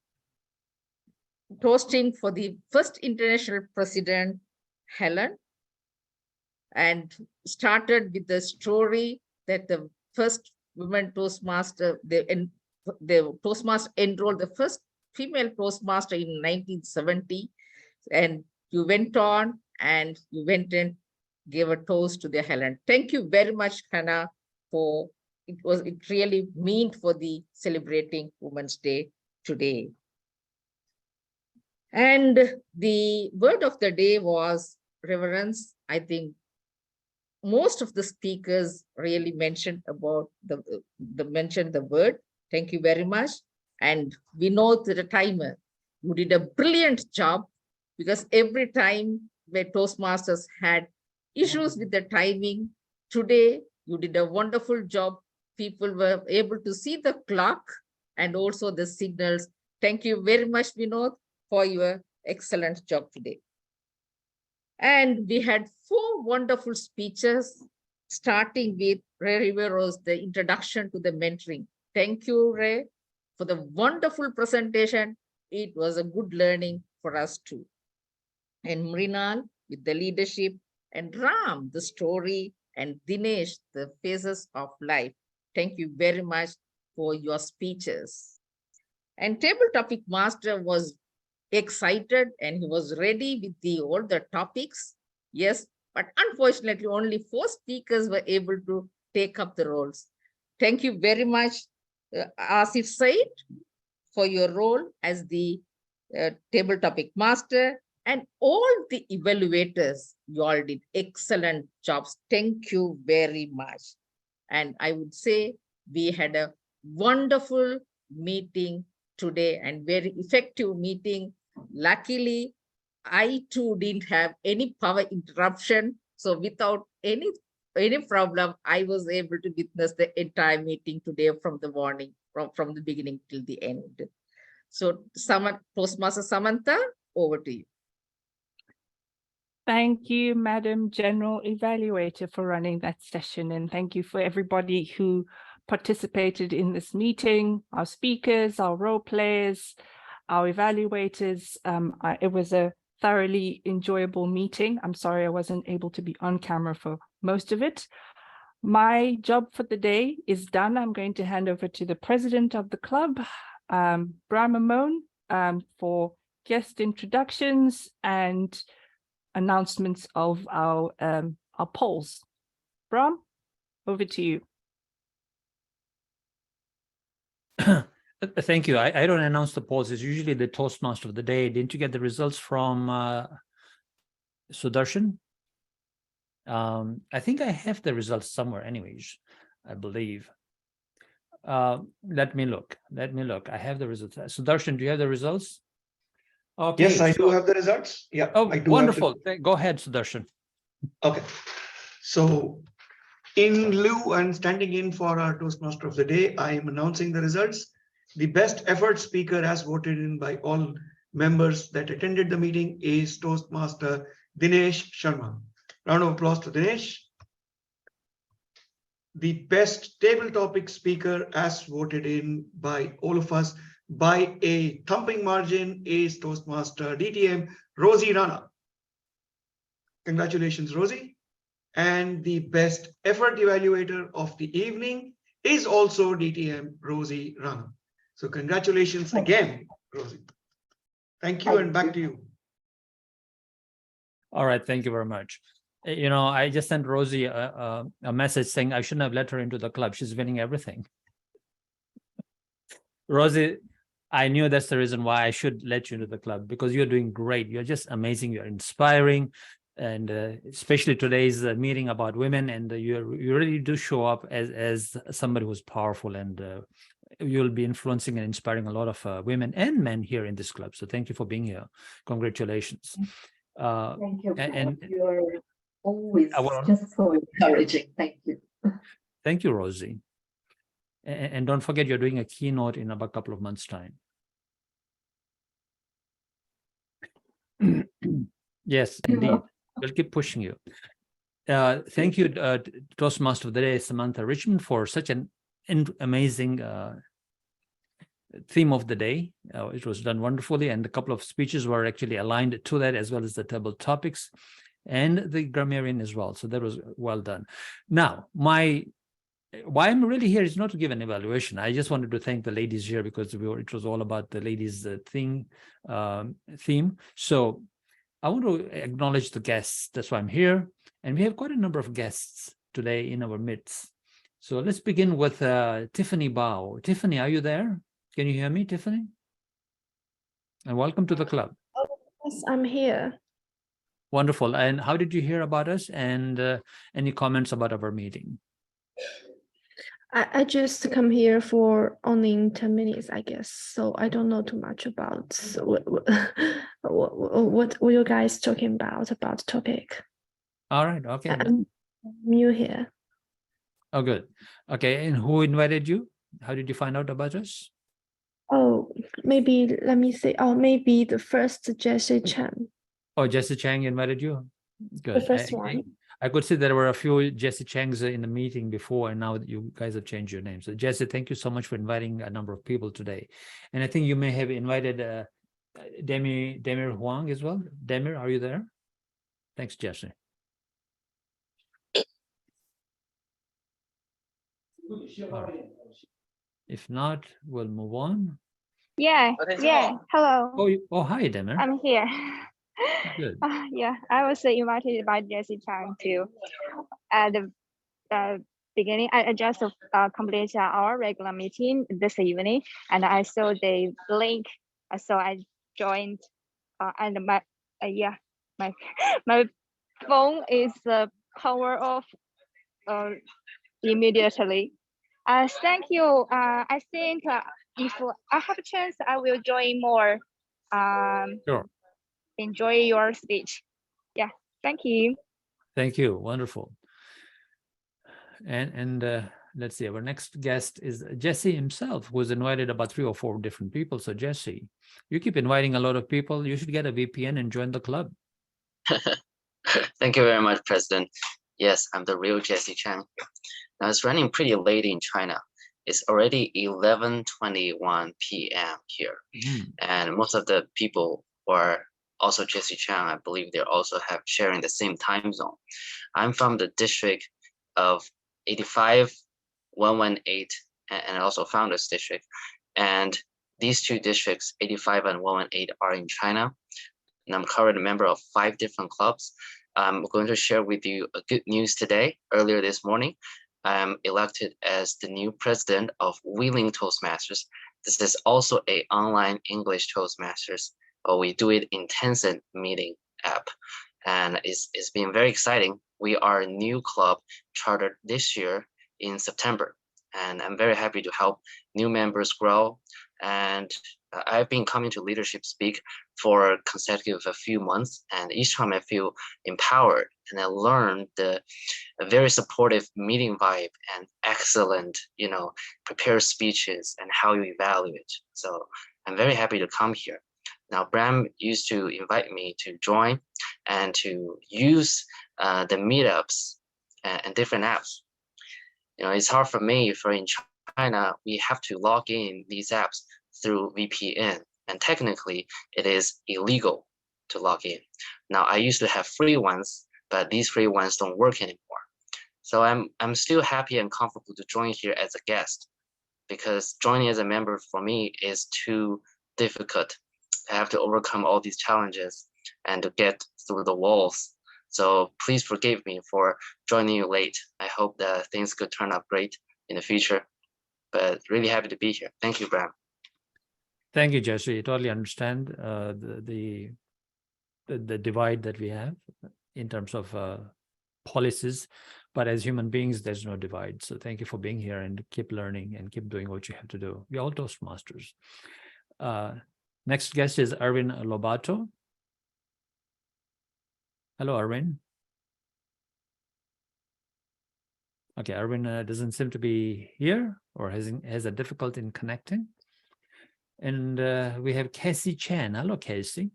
toasting for the first international president, Helen, and started with the story that the first women Toastmaster, the Toastmaster enrolled the first female Toastmaster in 1970, and you went on and you went and gave a toast to the Helen. Thank you very much, Hannah, for it really meant for the celebrating Women's Day today. And the word of the day was reverence. I think most of the speakers really mentioned about the word. Thank you very much. And we know that the timer, you did a brilliant job, because every time where Toastmasters had issues with the timing, today you did a wonderful job. People were able to see the clock and also the signals. Thank you very much, Vinod, for your excellent job today. And we had 4 wonderful speeches, starting with Ray Rivero's the introduction to the mentoring. Thank you, Ray, for the wonderful presentation. It was a good learning for us too. And Mrinal with the leadership, and Raam, the story, and Dinesh, the phases of life. Thank you very much for your speeches. And Table Topic Master was excited and he was ready with all the topics. Yes, but unfortunately only 4 speakers were able to take up the roles. Thank you very much, Asif Said, for your role as the Table Topic Master, and all the evaluators. You all did excellent jobs. Thank you very much. And I would say we had a wonderful meeting today and very effective meeting. Luckily, I too didn't have any power interruption. So without any problem, I was able to witness the entire meeting today from the morning, from the beginning till the end. So Toastmaster Samantha, over to you. Thank you, Madam General Evaluator, for running that session. And thank you for everybody who participated in this meeting, our speakers, our role players, our evaluators. It was a thoroughly enjoyable meeting. I'm sorry I wasn't able to be on camera for most of it. My job for the day is done. I'm going to hand over to the president of the club, Brahma, for guest introductions and announcements of our polls. Brahm, over to you. Thank you. I don't announce the polls. It's usually the Toastmaster of the day. Didn't you get the results from Sudarshan? I think I have the results somewhere anyways, I believe. Let me look. I have the results. Sudarshan, do you have the results? Okay, yes, I do have the results. Yeah. Oh, I do. wonderful. Go ahead, Sudarshan. Okay. So in lieu and standing in for our Toastmaster of the day, I am announcing the results. The best effort speaker as voted in by all members that attended the meeting is Toastmaster Dinesh Sharma. Round of applause to Dinesh. The best table topic speaker as voted in by all of us by a thumping margin is Toastmaster DTM Rozy Rana. Congratulations, Rozy. And the best effort evaluator of the evening is also DTM Rozy Rana. So congratulations again, Rozy. Thank you, and back to you. All right, thank you very much. You know, I just sent Rozy a message saying I shouldn't have let her into the club. She's winning everything. Rozy, I knew that's the reason why I should let you into the club, because you're doing great. You're just amazing. You're inspiring. And especially today's meeting about women, and you really do show up as somebody who's powerful, and you'll be influencing and inspiring a lot of women and men here in this club. So thank you for being here. Congratulations. Thank you. And You're always well, just so encouraging. Thank you. thank you, Rozy. And don't forget, you're doing a keynote in about a couple of months' time. Yes, indeed. We'll keep pushing you. Thank you, Toastmaster of the Day, Samantha Richmond, for such an amazing theme of the day. It was done wonderfully, and a couple of speeches were actually aligned to that, as well as the table topics and the grammarian as well. So that was well done. Now, why I'm really here is not to give an evaluation. I just wanted to thank the ladies here, because it was all about the ladies theme. So I want to acknowledge the guests. That's why I'm here. And we have quite a number of guests today in our midst. So let's begin with Tiffany Bao. Tiffany, are you there? Can you hear me, Tiffany? And welcome to the club. Oh, yes, I'm here. Wonderful. And how did you hear about us? And any comments about our meeting? I just come here for only 10 minutes, I guess. So I don't know too much about what were you guys talking about the topic. All right. Okay. I'm new here. Oh, good. Okay. And who invited you? How did you find out about us? Oh, maybe let me say. Oh, maybe the first Jessie Chan. Oh, Jesse Chang invited you? Good. The first one. I could see there were a few Jesse Changs in the meeting before, and now you guys have changed your name. So Jesse, thank you so much for inviting a number of people today. And I think you may have invited Demir Huang as well. Demir, are you there? Thanks, Jesse. Right. If not, we'll move on. Yeah, hello. Oh, hi, Demir. I'm here. Good. Yeah, I was invited by Jessie Chang too. At the beginning, I just completed our regular meeting this evening, and I saw the link, so I joined. And my my phone is power off immediately. Thank you. I think if I have a chance, I will join more. Sure. Enjoy your speech. Yeah, thank you. Thank you. Wonderful. And let's see, our next guest is Jesse himself, who was invited about 3 or 4 different people. So Jesse, you keep inviting a lot of people. You should get a VPN and join the club. Thank you very much, President. Yes, I'm the real Jesse Chang. Now it's running pretty late in China. It's already 11:21 p.m. here. And most of the people are also Jesse Chang. I believe they're also sharing the same time zone. I'm from the district of 85, 118, and also Founders District. And these 2 districts, 85 and 118, are in China. And I'm currently a member of 5 different clubs. I'm going to share with you a good news today. Earlier this morning, I'm elected as the new president of Wheeling Toastmasters. This is also an online English Toastmasters, but we do it in Tencent meeting app. And it's been very exciting. We are a new club chartered this year in September. And I'm very happy to help new members grow. And I've been coming to Leadership Speak for consecutive a few months, and each time I feel empowered, and I learned the very supportive meeting vibe and excellent, prepared speeches and how you evaluate. So I'm very happy to come here. Now, Bram used to invite me to join and to use the meetups and different apps. It's hard for me, for in China, we have to log in these apps through VPN, and technically it is illegal to log in. Now, I used to have free ones, but these free ones don't work anymore. So I'm still happy and comfortable to join here as a guest, because joining as a member for me is too difficult. I have to overcome all these challenges and to get through the walls. So please forgive me for joining you late. I hope that things could turn out great in the future, but really happy to be here. Thank you, Bram. Thank you, Jesse. I totally understand the divide that we have in terms of policies, but as human beings, there's no divide. So thank you for being here and keep learning and keep doing what you have to do. We're all Toastmasters. Next guest is Arvin Lobato. Hello, Arvin. Okay, Arvin doesn't seem to be here or has a difficulty in connecting. And we have Casey Chan. Hello, Casey.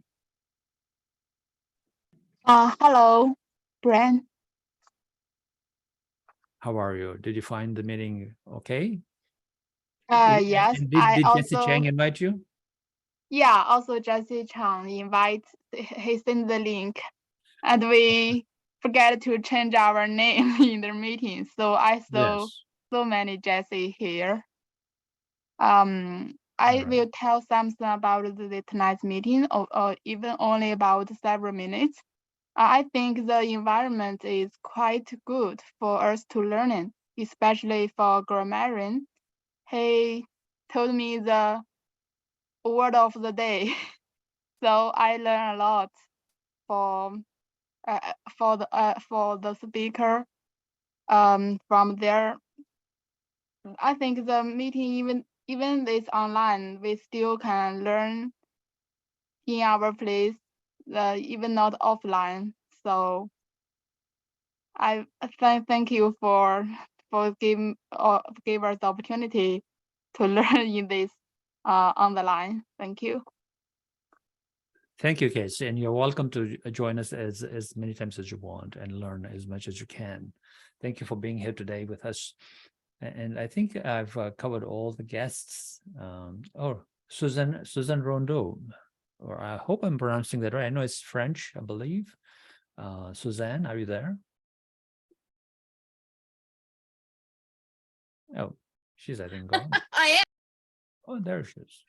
Hello, Brent. How are you? Did you find the meeting okay? Yes, and I did Jesse also, Chang invite you? yeah, also Jesse Chang he sent the link, and we forget to change our name in the meeting. So I saw Yes. so many Jesse here. I will tell something about tonight's meeting, or even only about several minutes. I think the environment is quite good for us to learn, especially for grammarian. He told me the word of the day, so I learned a lot for the speaker. From there, I think the meeting even this online, we still can learn in our place, even not offline. So I thank you for giving give us the opportunity to learn in this on the line. Thank you. Thank you, Casey, and you're welcome to join us as many times as you want and learn as much as you can. Thank you for being here today with us. And I think I've covered all the guests. Suzanne Rondeau, or I hope I'm pronouncing that right. I know it's French, I believe. Suzanne, are you there? Oh, she's, I think, gone. I am. Oh, there she is.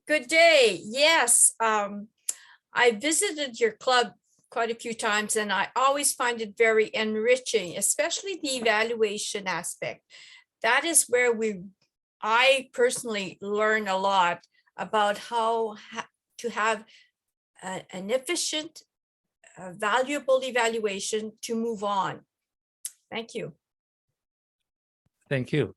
Good day. Yes, I visited your club quite a few times, and I always find it very enriching, especially the evaluation aspect. That is where I personally learn a lot about how to have an efficient, valuable evaluation to move on. Thank you. Thank you.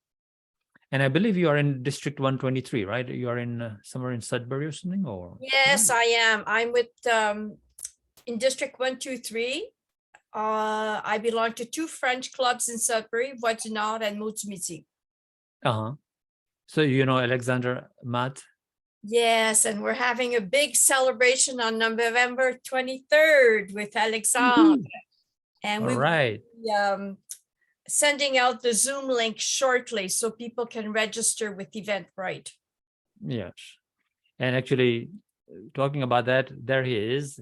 And I believe you are in District 123, right? You are in somewhere in Sudbury or something, or? Yes, I am. I'm with in District 123. I belong to 2 French clubs in Sudbury, Voisinard and Moutimizi. So you know Alexander Matt? Yes, and we're having a big celebration on November 23rd with Alexandre. And we will be sending out the Zoom link shortly so people can register with Eventbrite. Yes. And actually, talking about that, there he is,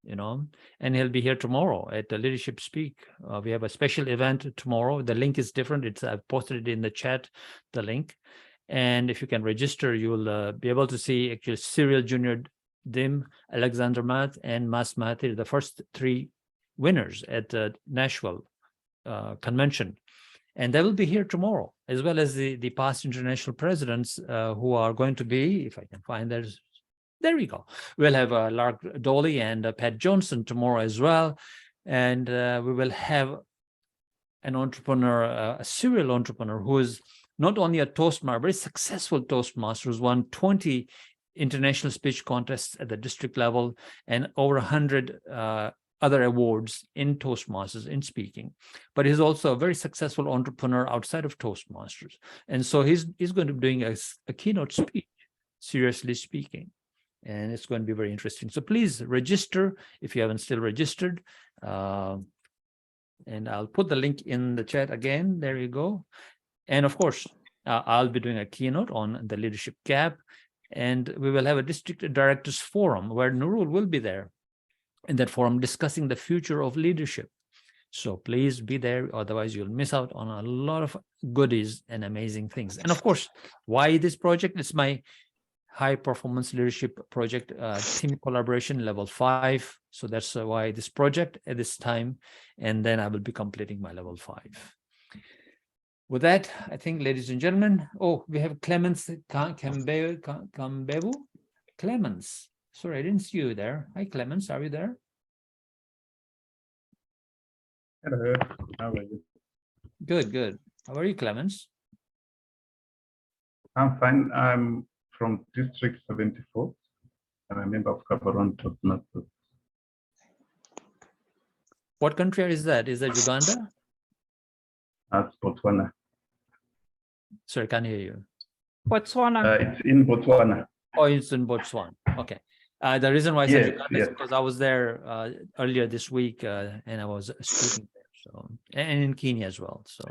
and he'll be here tomorrow at the Leadership Speak. We have a special event tomorrow. The link is different. I've posted it in the chat, the link. And if you can register, you will be able to see actually Cyril Junior Dim, Alexander Matt, and Mas Mahathir, the first 3 winners at the Nashville convention. And they will be here tomorrow, as well as the past international presidents who are going to be, if I can find theirs. There we go. We'll have Lark Dolly and Pat Johnson tomorrow as well. And we will have an entrepreneur, a serial entrepreneur who is not only a Toastmaster, very successful Toastmaster, who's won 20 international speech contests at the district level and over 100 other awards in Toastmasters in speaking. But he's also a very successful entrepreneur outside of Toastmasters. And so he's going to be doing a keynote speech, seriously speaking. And it's going to be very interesting. So please register if you haven't still registered. And I'll put the link in the chat again. There you go. And of course, I'll be doing a keynote on the leadership gap. And we will have a district directors forum where Nurul will be there in that forum discussing the future of leadership. So please be there, otherwise you'll miss out on a lot of goodies and amazing things. And of course, why this project? It's my high performance leadership project, team collaboration level 5. So that's why this project at this time, and then I will be completing my level 5. With that, I think, ladies and gentlemen, we have Clemens Kambevu. Clemens, sorry, I didn't see you there. Hi, Clemens, are you there? Hello, how are you? Good, good. How are you, Clemens? I'm fine. I'm from District 74. I'm a member of Cameroon Toastmasters. What country is that? Is that Uganda? That's Botswana. Sorry, can't hear you. Botswana. It's in Botswana. Oh, it's in Botswana. Okay. The reason why I said Yes, Uganda is because I was there earlier this week and I was speaking there. So, and in Kenya as well. So,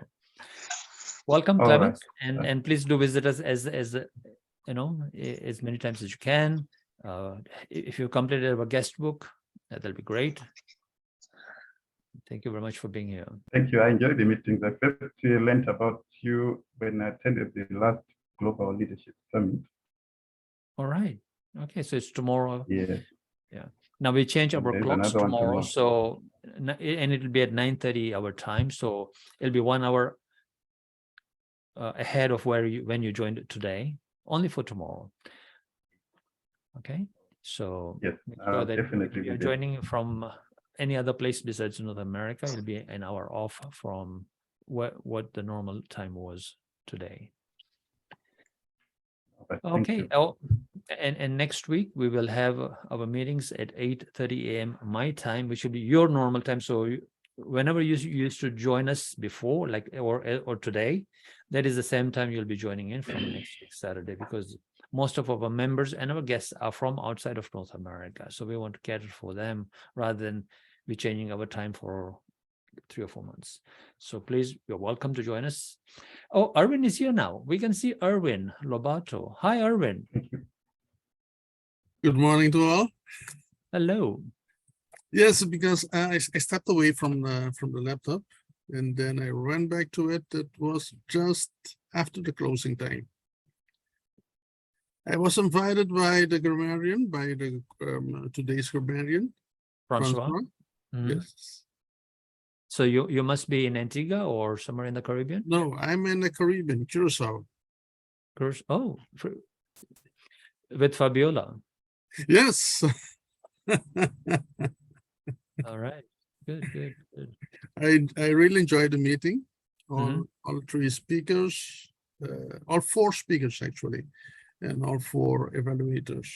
welcome, All Clemens, right. and please do visit us as you know, as many times as you can. If you completed our guest book, that'll be great. Thank you very much for being here. Thank you. I enjoyed the meetings. I first learned about you when I attended the last Global Leadership Summit. All right. Okay, so it's tomorrow. Yeah. Yeah. Now we change And our there's clocks another one tomorrow, tomorrow. so and it'll be at 9:30 our time. So it'll be 1 hour ahead of when you joined today, only for tomorrow. Okay, so yes, make sure that definitely if you're joining from any other place besides North America, it'll be an hour off from what the normal time was today. Okay. Oh, and next week we will have our meetings at 8:30 a.m. my time, which will be your normal time. So whenever you used to join us before, like or today, that is the same time you'll be joining in from next week Saturday, because most of our members and our guests are from outside of North America. So we want to cater for them rather than be changing our time for 3 or 4 months. So please, you're welcome to join us. Oh, Erwin is here now. We can see Erwin Lobato. Hi, Erwin. Good morning to all. Hello. Yes, because I stepped away from the laptop and then I ran back to it. That was just after the closing time. I was invited by the grammarian, by the today's grammarian, Francois. Mm-hmm. Yes. So you must be in Antigua or somewhere in the Caribbean? No, I'm in the Caribbean, Curacao. Oh, with Fabiola. Yes. All right. Good. I really enjoyed the meeting. All 3 speakers, all 4 speakers actually, and all 4 evaluators.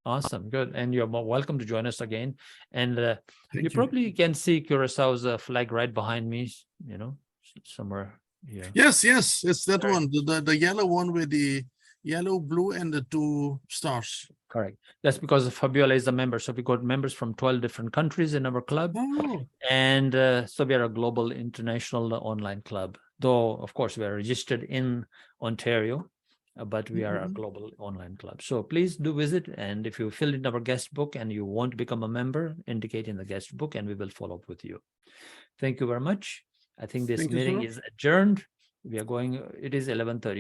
Awesome, good. And you're welcome to join us again. And you probably can see Curaçao's flag right behind me, you know, somewhere here. Yes, it's that one, the yellow one with the yellow, blue, and the 2 stars. Correct. That's because Fabiola is a member. So we got members from 12 different countries in our club. Oh. And so we are a global international online club, though, of course, we are registered in Ontario, but we are a global online club. So please do visit. And if you fill in our guest book and you want to become a member, indicate in the guest book and we will follow up with you. Thank you very much. I think this meeting is adjourned. We are going, it is 11:30.